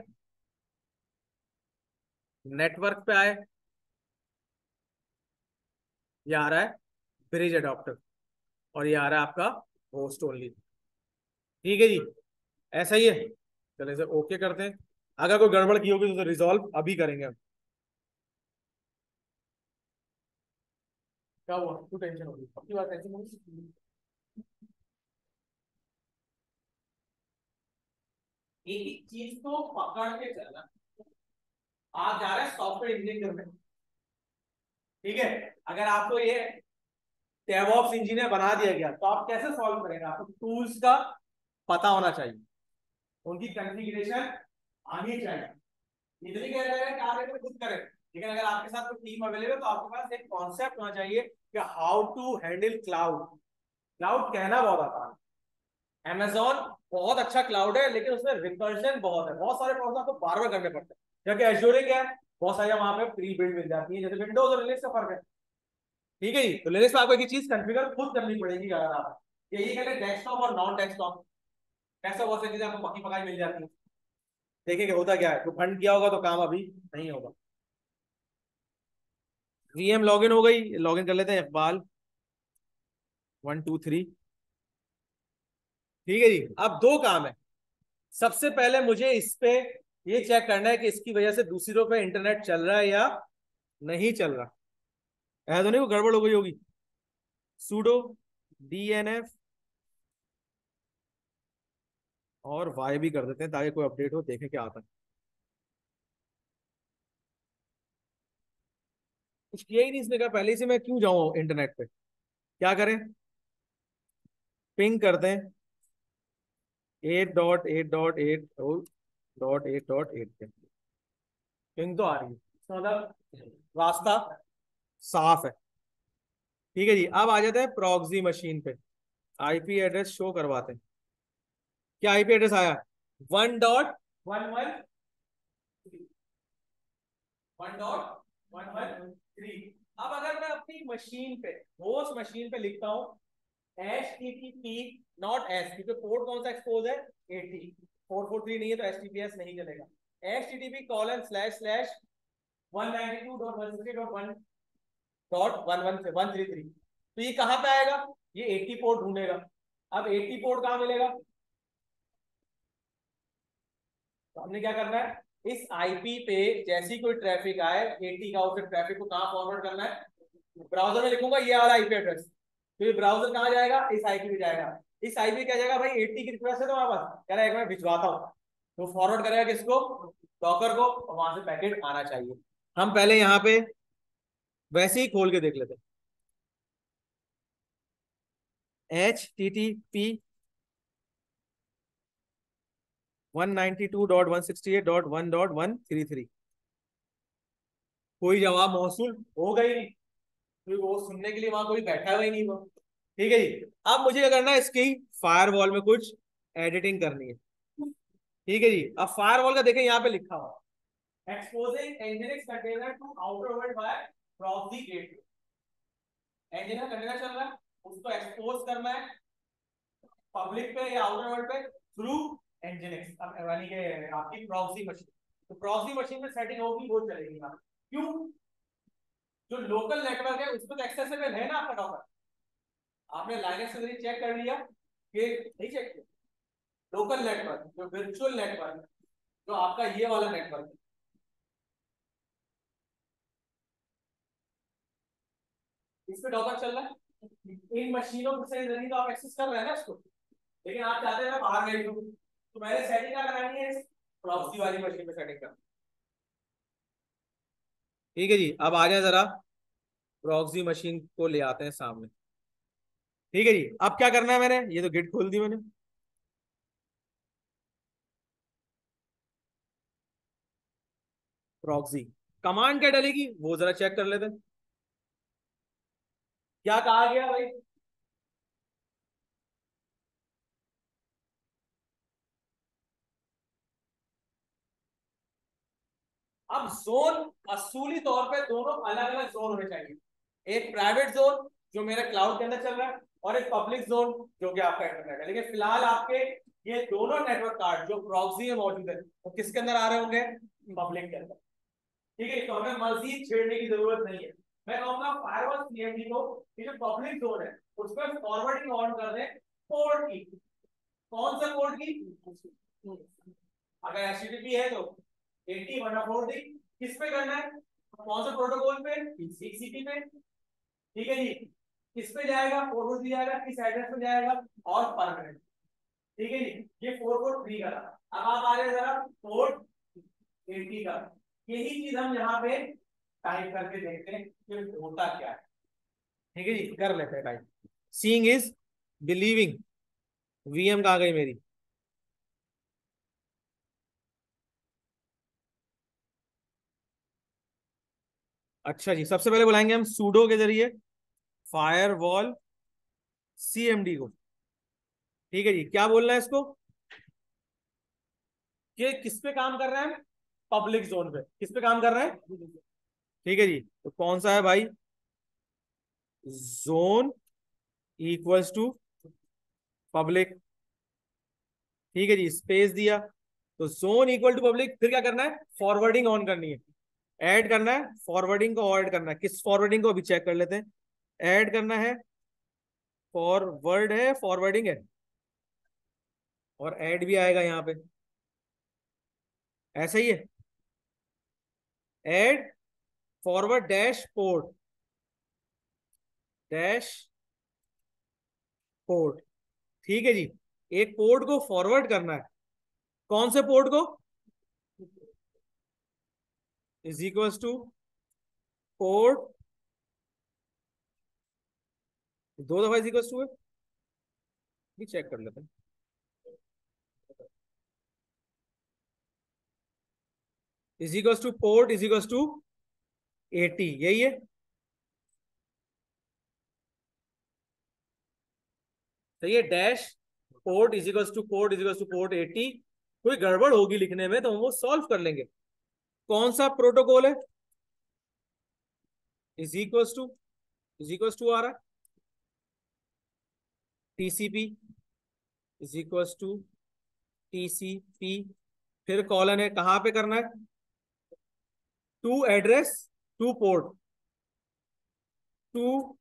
नेटवर्क पे आए, ये आ रहा है ब्रिज अडॉप्टर, और ये आ रहा है आपका होस्ट ओनली। ठीक है जी, ऐसा ही है। चलो इसे ओके करते हैं। अगर कोई गड़बड़ की होगी तो रिजॉल्व अभी करेंगे हम। क्या हुआ? क्यों टेंशन होगी? अपनी बात टेंशन होगी। एक ही चीज को पकड़ के चलना। आप जा रहे हैं सॉफ्टवेयर इंजीनियरिंग करने, ठीक है? अगर आपको ये डेवऑप्स इंजीनियर बना दिया गया तो आप कैसे सॉल्व करेंगे? आपको टूल्स का पता होना चाहिए, उनकी कॉन्फ़िगरेशन आनी चाहिए। ये नहीं कह रहा है कि आप एक खुद करें, लेकिन अगर आपके साथ कोई टीम अवेलेबल है तो आपके पास एक कॉन्सेप्ट होना चाहिए कि how to handle cloud. Cloud कहना बहुत आसान है, अमेजोन बहुत अच्छा क्लाउड है, लेकिन उसमें रिकर्जन बहुत है, बहुत सारे प्रोसेस आपको बार बार करने पड़ते हैं। जबकि एज्योर क्या है, बहुत सारी वहां पे प्री बिल्ड मिल जाती है, जैसे विंडोज और लिनक्स का फर्क है। ठीक है जी, तो लिनक्स में आपको एक चीज कॉन्फ़िगर खुद करनी पड़ेगी। अगर आप यही करें डेस्कटॉप और नॉन डेस्कटॉप, डेस्कटॉप बहुत सारी चीजें आपको पकी पकाई मिल जाती है। देखिए होता क्या है, तो फंड किया होगा तो काम अभी नहीं होगा। वीएम लॉगिन हो गई, लॉगिन कर लेते हैं इकबाल 1 2 3। ठीक है जी, अब दो काम है। सबसे पहले मुझे इस पे ये चेक करना है कि इसकी वजह से दूसरी रो पे इंटरनेट चल रहा है या नहीं चल रहा। ऐसा तो नहीं वो गड़बड़ हो गई होगी। sudo dnf और वाई भी कर देते हैं ताकि कोई अपडेट हो, देखें क्या आता है। कुछ किया ही नहीं इसने, कहा पहले से मैं क्यों जाऊं इंटरनेट पे। क्या करें, पिंग करते हैं 8.8.8.8 पे। पिंग तो आ रही है, इसका मतलब रास्ता साफ है। ठीक है जी, अब आ जाते हैं प्रॉक्सी मशीन पे। आईपी एड्रेस शो करवाते हैं। क्या आईपी एड्रेस आया, 1.113। अब अगर मैं अपनी मशीन पे, होस्ट मशीन पे लिखता हूं HTTP नॉट एस, क्योंकि पोर्ट कौन सा एक्सपोज है 80, 443 नहीं है तो HTTPS नहीं चलेगा। HTTP:// 192.168.1.133। तो ये कहां पे आएगा, ये 80 पोर्ट ढूंढेगा। अब 80 पोर्ट कहां मिलेगा, तो हमने क्या करना है, इस आईपी पे जैसी कोई ट्रैफिक आए 80 का, उसे ट्रैफिक को कहां फॉरवर्ड करना है, ब्राउजर में लिखूंगा ये वाला आईपी एड्रेस। तो ये ब्राउजर कहां जाएगा, इस आईपी पे जाएगा। इस आईपी क्या जाएगा भाई, 80 की रिक्वेस्ट है तो हमारे पास, कह रहा है एक मैं भिजवाता हूं, तो फॉरवर्ड करेगा किसको, डॉकर को, और वहां से पैकेट आना चाहिए। हम पहले यहाँ पे वैसे ही खोल के देख लेते हैं HTTP 192.168.1.133। कोई जवाब मौसूल होगा ही नहीं, क्योंकि वो सुनने के लिए वहां कोई बैठा हुआ ही नहीं वो। ठीक है जी, अब मुझे क्या करना है, इसकी फायरवॉल में कुछ एडिटिंग करनी है। ठीक है जी, अब फायरवॉल का देखें यहाँ पे लिखा हुआ, exposing NGNX container to outer world by proxy gateway. NGNX container चल रहा है, उसको एक्सपोज करना है पब्लिक पे या आउटर वर्ल्ड पे थ्रू एनजीएनएक्स, अब यानी कि आपकी प्रॉक्सी मशीन। तो प्रॉक्सी मशीन में सेटिंग होगी वो चलेगी ना, क्यों, जो लोकल नेटवर्क है उसमें तो एक्सेसिबल है ना आपका डॉकर। आपने लाइनेक्स से चेक कर लिया कि नहीं चेक किया, लोकल नेटवर्क जो वर्चुअल नेटवर्क, जो आपका ये वाला नेटवर्क है, इस पे डॉकर चल रहा है, इन मशीनों से जरिए तो आप एक्सेस कर रहे हैं ना इसको। लेकिन आप चाहते हैं मैं बाहर भेज दूं, तो मैंने सेटिंग क्या करानी है, प्रॉक्सी वाली मशीन में सेटिंग कर। ठीक है जी, अब आ जाए जरा प्रॉक्सी मशीन को ले आते हैं सामने। ठीक है जी, अब क्या करना है, मैंने ये तो गिट खोल दी मैंने। प्रॉक्सी कमांड क्या डलेगी वो जरा चेक कर लेते हैं। क्या कहा गया भाई, अब जोन असूली तौर पे दोनों अलग अलग जोन होने चाहिए। एक प्राइवेट जोन जो मेरे क्लाउड के अंदर चल रहा है, और एक पब्लिक जोन जो कि आपका इंटरनेट है। लेकिन फिलहाल आपके ये दोनों नेटवर्क कार्ड जो प्रॉक्सी में मौजूद है वो किसके अंदर आ रहे होंगे, पब्लिक के अंदर। ठीक है, तो हमें मजीद छेड़ने की जरूरत नहीं है। मैं कहूंगा फायरवॉल सीएमडी को, ये जो पब्लिक जोन है उस पर फॉरवर्डिंग ऑन कर दें पोर्ट की। कौन सा पोर्ट की, अगर एचटीटीपी है तो 80 वरना 40। किस पे करना है, कौन सा प्रोटोकॉल पे, टीसीपी पे। ठीक है जी, किस पे जाएगा, फॉरवर्ड दिया जाएगा, किस एड्रेस पे जाएगा, और परमानेंट। ठीक है जी, ये 443 का था। अब आप आ रहे जरा पोर्ट 80 का, यही चीज हम यहाँ पे टाइप करके देखते हैं कि होता क्या है। ठीक है जी, कर लेते हैं type. Seeing is believing. VM कहाँ गई मेरी, अच्छा जी, सबसे पहले बुलाएंगे हम सूडो के जरिए फायरवॉल सीएमडी को। ठीक है जी, क्या बोलना है इसको, कि किस पे काम कर रहे हैं, पब्लिक जोन पे। किस पे काम कर रहे हैं, ठीक है जी, तो कौन सा है भाई, जोन इक्वल्स टू पब्लिक। ठीक है जी, स्पेस दिया, तो जोन इक्वल टू पब्लिक, फिर क्या करना है, फॉरवर्डिंग ऑन करनी है। ऐड करना है, फॉरवर्डिंग को ऐड करना है। किस फॉरवर्डिंग को अभी चेक कर लेते हैं। ऐड करना है, फॉरवर्ड है, फॉरवर्डिंग है, और ऐड भी आएगा यहाँ पे, ऐसा ही है। Add forward dash port, dash port. ठीक है जी। एक पोर्ट को फॉरवर्ड करना है, कौन से पोर्ट को, इज इक्वल्स टू पोर्ट, दो दफा इज इक्वल्स टू है, भी चेक कर लेते हैं। Is equals to port is equals to 80, यही है। तो ये dash port is equals to port is equals to port 80। कोई गड़बड़ होगी लिखने में तो हम वो सॉल्व कर लेंगे। कौन सा प्रोटोकॉल है, इज इक्वल्स टू आ रहा है, TCP is equals to TCP, फिर कॉलन है, कहां पे करना है, to address, to port, to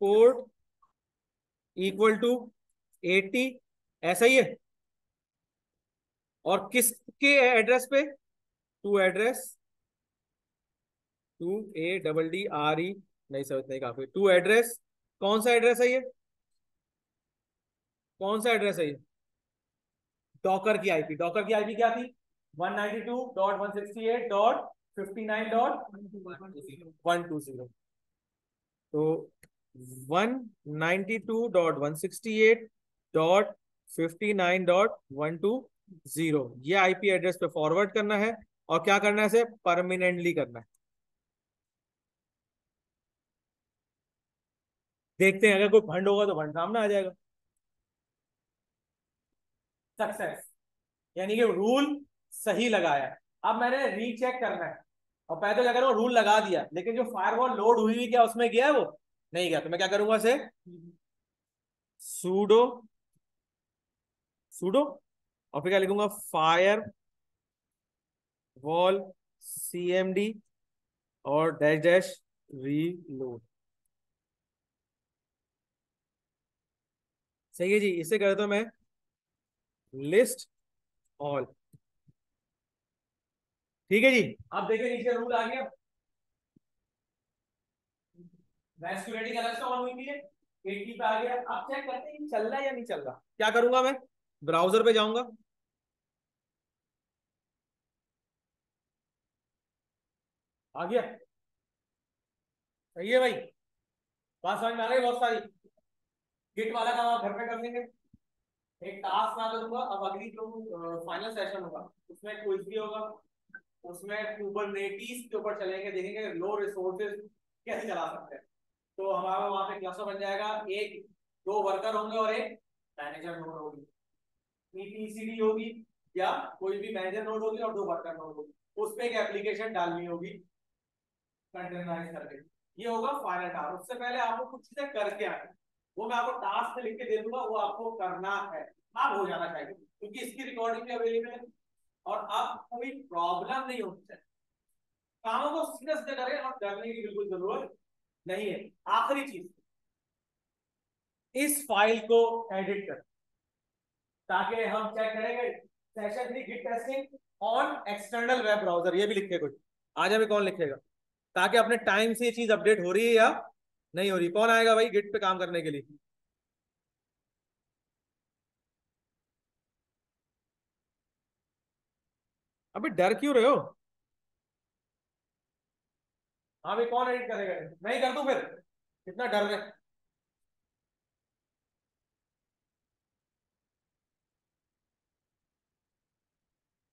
port equal to 80, ऐसा ही है। और किसके एड्रेस पे, to address, to A double D R E, नहीं समझ नहीं, काफी, टू एड्रेस, कौन सा एड्रेस है ये, कौन सा एड्रेस है ये, डॉकर की आईपी। डॉकर की आईपी क्या थी, 192.168.59.120। तो 192.168.59.120, ये आईपी एड्रेस पे फॉरवर्ड करना है। और क्या करना है, इसे परमानेंटली करना है। देखते हैं, अगर कोई भंड होगा तो भंड सामने आ जाएगा। सक्सेस, यानी कि रूल सही लगाया। अब मैंने रीचेक करना है, और पहले तो क्या करूंगा, रूल लगा दिया, लेकिन जो फायरवॉल लोड हुई हुई क्या उसमें गया, वो नहीं गया। तो मैं क्या करूंगा, इसे सूडो, सूडो, और फिर क्या लिखूंगा, फायर वॉल सीएमडी और डैश डैश रीलोड। सही है जी। इसे करता हूं मैं लिस्ट ऑल। ठीक है जी। अब देखिए नीचे रूल आ गया, वैस्कुलेटिंग अलग से ऑन हुई थी, 80 पे आ गया। अब चेक करते हैं चल रहा है या नहीं चल रहा। क्या करूंगा मैं, ब्राउजर पे जाऊंगा, आ गया, सही है भाई, बात समझ में आ रही है बहुत सारी। गिट वाला काम आप घर पे कर लेंगे। एक टास्क मैं करूंगा, अब अगली जो फाइनल सेशन होगा उसमें क्विज भी होगा, उसमें कुबरनेटीज के ऊपर चलेंगे, देखेंगे लो रिसोर्सेज कैसे चला सकते हैं। तो हमारा वहां पे क्लस्टर बन जाएगा, एक दो वर्कर होंगे और एक मैनेजर नोड होगी, ईटीसीडी होगी, या कोई भी मैनेजर नोड होगी और दो वर्कर नोड होगी। उस पर एक एप्लीकेशन डालनी होगी कंटेनराइज करके। ये होगा फाइनल टास्क। उससे पहले आपको कुछ चीजें करके आना, वो मैं आपको टास्क में लिख के दे दूंगा, वो आपको करना है। अब हो जाना चाहिए क्योंकि इसकी रिकॉर्डिंग भी अवेलेबल है, और अब कोई प्रॉब्लम नहीं होती है। कामों को सीधे सीधे करें और डरने की बिल्कुल जरूरत नहीं है। आखिरी चीज, इस फाइल को एडिट कर, ताकि हम चेक करेंगे session 3 git testing on external web browser. ये भी लिखे कुछ, आज हमें कौन लिखेगा, ताकि अपने टाइम से ये चीज अपडेट हो रही है या नहीं हो रही। कौन आएगा भाई गिट पे काम करने के लिए। अबे डर क्यों रहे हो। हाँ भाई, कौन एडिट करेगा, मैं ही कर दूं फिर, कितना डर रहे।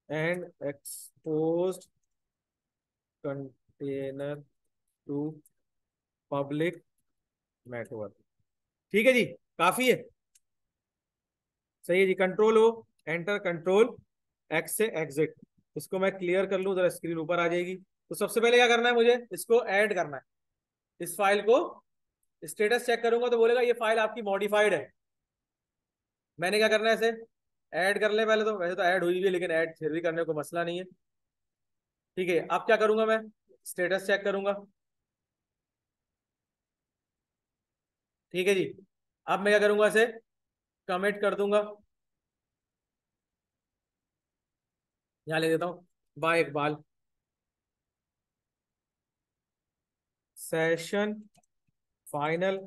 And exposed container to public network. ठीक है जी, काफी है, सही है जी। Control O, enter, control X से एग्जिट। इसको मैं क्लियर कर लूं, जरा स्क्रीन ऊपर आ जाएगी। तो सबसे पहले क्या करना है, मुझे इसको ऐड करना है, इस फाइल को स्टेटस चेक करूंगा तो बोलेगा ये फाइल आपकी मॉडिफाइड है। मैंने क्या करना है, इसे ऐड कर ले पहले। तो वैसे तो ऐड हुई हुई है, लेकिन ऐड फिर भी करने को मसला नहीं है। ठीक है, अब क्या करूंगा मैं, स्टेटस चेक करूंगा। ठीक है जी। अब मैं क्या करूंगा, इसे कमिट कर दूंगा। यहां ले देता हूं, by Iqbal, session final,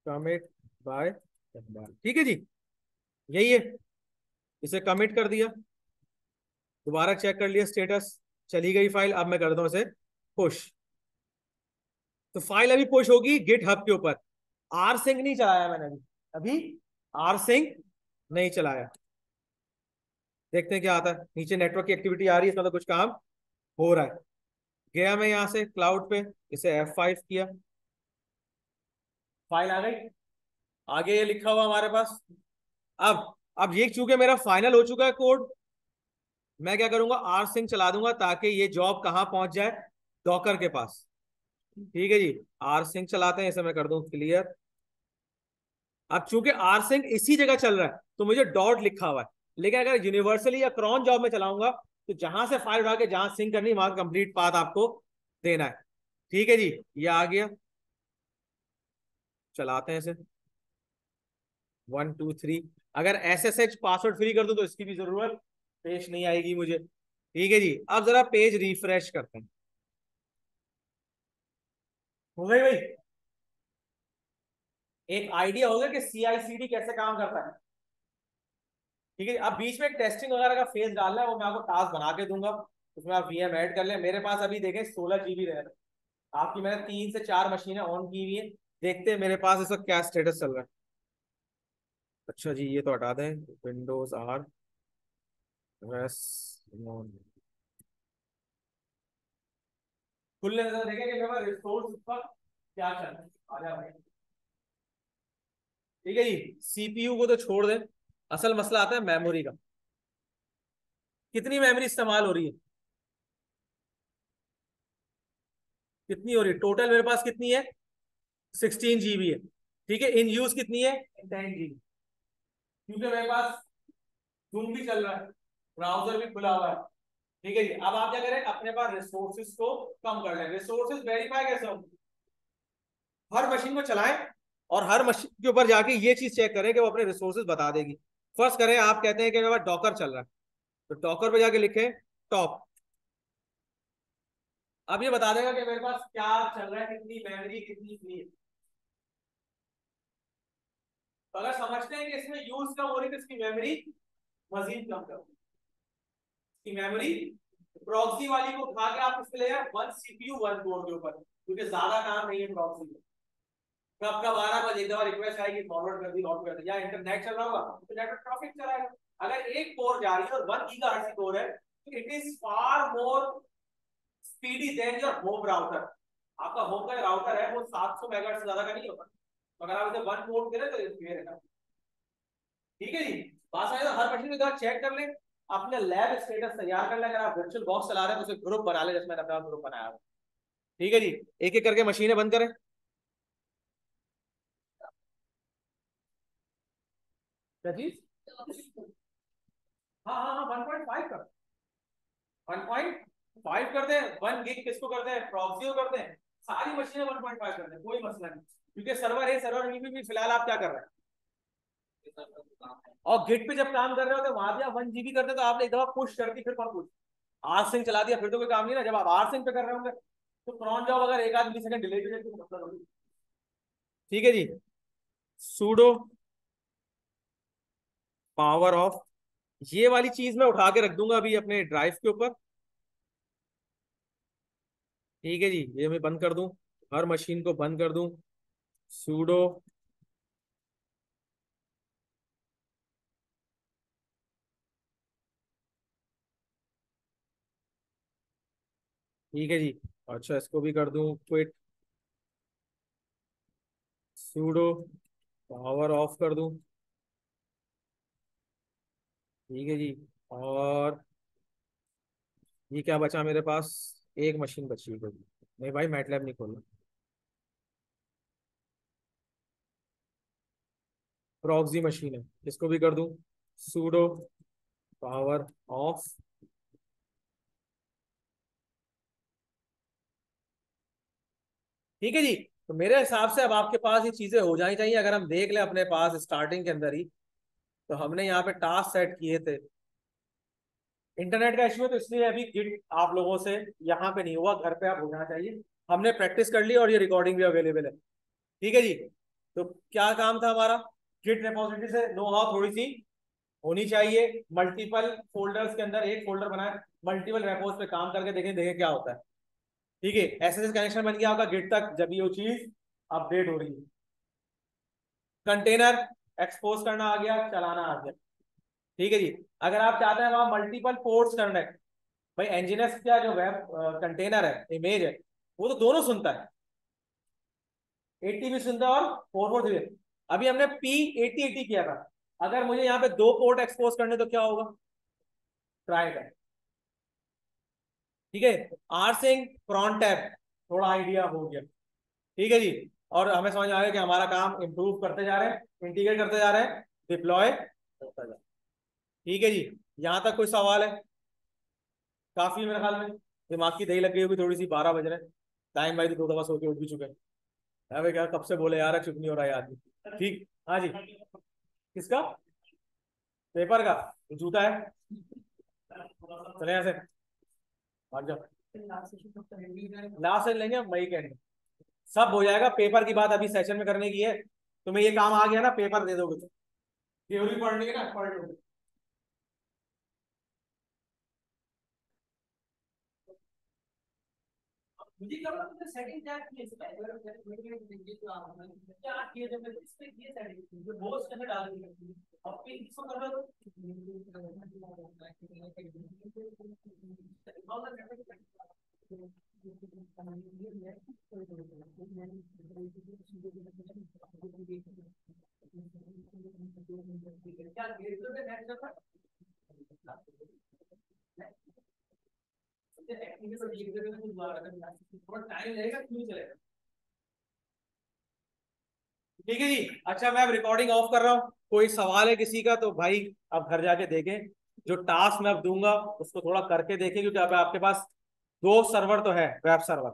commit by Iqbal. ठीक है जी, यही है। इसे कमिट कर दिया, दोबारा चेक कर लिया स्टेटस, चली गई फाइल। अब मैं करता हूं इसे पुश, तो फाइल अभी पुश होगी गिट हब के ऊपर। आर सिंक नहीं चलाया मैंने अभी, अभी आर सिंक नहीं चलाया। देखते हैं क्या आता है। नीचे नेटवर्क की एक्टिविटी आ रही है, इसका तो कुछ काम हो रहा है। गया मैं यहां से क्लाउड पे, इसे F5 किया, फाइल आ गई। आगे ये लिखा हुआ हमारे पास। अब ये चूंकि मेरा फाइनल हो चुका है कोड, मैं क्या करूंगा, आर सिंक चला दूंगा ताकि ये जॉब कहां पहुंच जाए, डॉकर के पास। ठीक है जी, आर सिंक चलाते हैं, इसे मैं कर दूं क्लियर। अब चूंकि आर सिंक इसी जगह चल रहा है तो मुझे डॉट लिखा हुआ है, लेकिन अगर यूनिवर्सली या क्रॉन जॉब में चलाऊंगा तो जहां से फाइल उठा के जहां सिंक करनी वहां कंप्लीट पाथ आपको देना है। ठीक है जी, ये आ गया, चलाते हैं इसे 1 2 3। अगर SSH पासवर्ड फ्री कर दूं तो इसकी भी जरूरत पेश नहीं आएगी मुझे। ठीक है जी, अब जरा पेज रिफ्रेश करते हैं। हो गई भाई, एक आइडिया होगा कि CI/CD कैसे काम करता है। ठीक है, अब बीच में एक टेस्टिंग वगैरह का फेज डालना है, वो मैं आपको टास्क बना के दूंगा, उसमें आप VM ऐड कर लें। मेरे पास अभी देखें 16 GB रह रहा है, आपकी मैंने 3 से 4 मशीनें ऑन की हुई है। देखते हैं मेरे पास इसका क्या स्टेटस चल रहा है। अच्छा जी, ये तो हटा दें, विंडोज R एस खुलने से देखें कि मेरे रिसोर्स पर क्या चल रहा है। आ जा भाई। ठीक है जी, CPU को तो छोड़ दें, असल मसला आता है मेमोरी का। कितनी मेमोरी इस्तेमाल हो रही है, कितनी हो रही है टोटल, मेरे पास कितनी है, 16 GB है। ठीक है, इन यूज कितनी है, 10 GB। क्योंकि मेरे पास जूम भी चल रहा है, ब्राउजर भी खुला हुआ है। ठीक है जी, अब आप क्या करें, अपने पास रिसोर्सेज को कम कर लें। रिसोर्सेज वेरीफाई कैसे होंगे, हर मशीन को चलाएं और हर मशीन के ऊपर जाके ये चीज चेक करें कि वो अपने रिसोर्सेज बता देगी। फर्स्ट करें, आप कहते हैं कि मेरे पास डॉकर चल रहा है, तो डॉकर पे जाके लिखें टॉप। अब ये बता देगा कि मेरे पास क्या चल रहा है, कितनी मेमोरी कितनी फ्री है। तो अगर समझते हैं कि इसमें यूज कम हो रही है तो इसकी मेमोरी मजीद कम करो। इसकी मेमोरी प्रॉक्सी वाली को उठा के आप इसके ले जाए 1 CPU 1 कोर के ऊपर, क्योंकि ज्यादा काम नहीं है प्रॉक्सी में। कब कब आ रहा, बस एक दफा रिक्वेस्ट आएगी, फॉरवर्ड कर दी, नोट कर दिया, या इंटरनेट चल रहा होगा तो नेटवर्क ट्रैफिक चलाएगा। अगर एक कोर जा रही है और 1 GHz कोर है तो it is far more speedy than your home router. आपका होम का राउटर है वो 700 मेगाहर्ट्ज से ज्यादा का नहीं होगा, तो अगर आप इसे 1 पोर्ट करें तो ये रहेगा। ठीक है जी, बात समझे, तो हर मशीन को चेक कर ले, अपने लैब स्टेटस तैयार कर ले। अगर आप वर्चुअल बॉक्स चला रहे हैं तो उसे ग्रुप बना ले, जिसमें अपना ग्रुप बनाया हो। ठीक है जी, एक एक करके मशीनें बंद करें। क्या चीज, हाँ हाँ हाँ, 1.5 कर, 1.5 कर दे। 1 GB किसको करते हैं, प्रॉक्सी को करते हैं। सारी मशीनें 1.5 कर दे, कोई मसला नहीं, क्योंकि सर्वर है, सर्वर में भी फिलहाल आप क्या कर रहे हैं, और गिट पे जब काम कर रहे हो तो वहां भी आप 1 GB करते, तो आपने एक दफा पुश कर दी, फिर कौन पुश, आर सिंह चला दिया, फिर तो कोई काम नहीं ना। जब आप आर सिंह पे कर रहे होंगे तो क्रॉन जॉब अगर एक आध मिली सेकंड डिले भी है तो मतलब होगी। ठीक है जी, सूडो पावर ऑफ, ये वाली चीज मैं उठा के रख दूंगा अभी अपने ड्राइव के ऊपर। ठीक है जी, ये मैं बंद कर दूं, हर मशीन को बंद कर दूं, सूडो। ठीक है जी, अच्छा इसको भी कर दूं क्विट, सूडो पावर ऑफ कर दूं। ठीक है जी, और ये क्या बचा मेरे पास, एक मशीन बची है कोई। नहीं भाई, मैटलैब नहीं खोलना, प्रॉक्सी मशीन है, इसको भी कर दूं, सूडो पावर ऑफ। ठीक है जी। तो मेरे हिसाब से अब आपके पास ये चीजें हो जानी चाहिए। अगर हम देख लें अपने पास स्टार्टिंग के अंदर ही, तो हमने यहाँ पे टास्क सेट किए थे। इंटरनेट का इश्यू है तो इसलिए अभी गिट आप लोगों से यहाँ पे नहीं हुआ, घर पे आप होना चाहिए। हमने प्रैक्टिस कर ली और ये रिकॉर्डिंग भी अवेलेबल है। ठीक है जी। तो क्या काम था हमारा, गिट रेपोजिटरी से नो हाउ थोड़ी सी होनी चाहिए। मल्टीपल फोल्डर्स के अंदर एक फोल्डर बनाए, मल्टीपल रेपोज पे काम करके देखें देखें क्या होता है। ठीक है, एसएसएस कनेक्शन बन गया आपका गिट तक जब ये चीज अपडेट हो रही है। कंटेनर एक्सपोज करना आ गया, चलाना आ गया। ठीक है जी। अगर आप चाहते हैं वहां मल्टीपल पोर्ट्स करना है, भाई एनजीएनएस का जो वेब कंटेनर है, इमेज है, वो तो दोनों सुनता है, 80 भी सुनता है और 443। अभी हमने P8080 किया था। अगर मुझे यहाँ पे दो पोर्ट एक्सपोज करने तो क्या होगा, ट्राई कर। ठीक है, आर सिंह प्रॉन टैब, थोड़ा आइडिया हो गया। ठीक है जी। और हमें समझ आ गया कि हमारा काम इंप्रूव करते जा रहे हैं, इंटीग्रेट करते जा रहे हैं, डिप्लॉय होता जा रहा है। ठीक है जी। यहाँ तक कोई सवाल है? काफी मेरे ख्याल में दिमाग की दही लग गई होगी थोड़ी सी, 12 बज रहे हैं। टाइम भाई तो 2 दफा सो के उठ भी चुके हैं। अबे क्या कब से बोले यार, चुप नहीं हो रहा है आदमी। ठीक, हाँ जी। किसका? पेपर का? जूता है, चले यहाँ से, भाग जाओ। लास्ट से लेंगे मई के end। सब हो जाएगा, पेपर की बात अभी सेशन में करने की है। तुम्हें ये काम आ गया ना, पेपर दे दोगे तो थ्योरी पढ़नी है ना, पढ़ लो। मुझे क्या पता तुमने सेटिंग क्या की है इसका, क्या किए जब मैं इस पे किए सेटिंग जो बोस कैसे डाल दी, अब पे इसको कर रहा टाइम लगेगा, क्यों चलेगा। ठीक है जी। अच्छा, मैं अब रिकॉर्डिंग ऑफ कर रहा हूँ। कोई सवाल है किसी का तो भाई अब घर जाके देखें। जो टास्क मैं अब दूंगा उसको थोड़ा करके देखें, क्योंकि अब आपके पास दो सर्वर तो है, वेब सर्वर।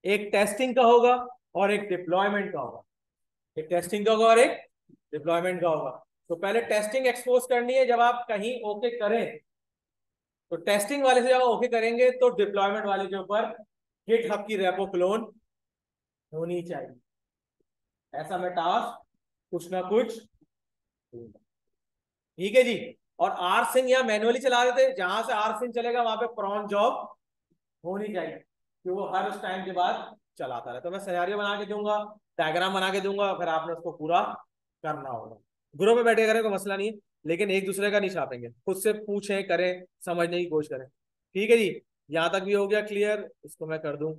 एक टेस्टिंग का होगा और एक डिप्लॉयमेंट का होगा। एक टेस्टिंग का होगा और एक डिप्लॉयमेंट का होगा। तो पहले टेस्टिंग एक्सपोज करनी है। जब आप कहीं ओके करें तो टेस्टिंग वाले से जब ओके करेंगे तो डिप्लॉयमेंट वाले के ऊपर गिटहब की रेपो क्लोन होनी चाहिए। ऐसा मैं टास्क कुछ ना कुछ दूंगा। ठीक है जी। और आर सिंह या मैनुअली चला देते, जहां से आर सिंह चलेगा वहां पे प्रॉन जॉब होनी चाहिए कि वो हर उस टाइम के बाद चलाता रहे। तो मैं सिनेरियो बना के दूंगा, डायग्राम बना के दूंगा, फिर आपने उसको पूरा करना होगा। ग्रुप में बैठे करें कोई मसला नहीं है, लेकिन एक दूसरे का नहीं छापेंगे, खुद से पूछें, करें, समझने की कोशिश करें। ठीक है जी। यहां तक भी हो गया क्लियर, इसको मैं कर दूं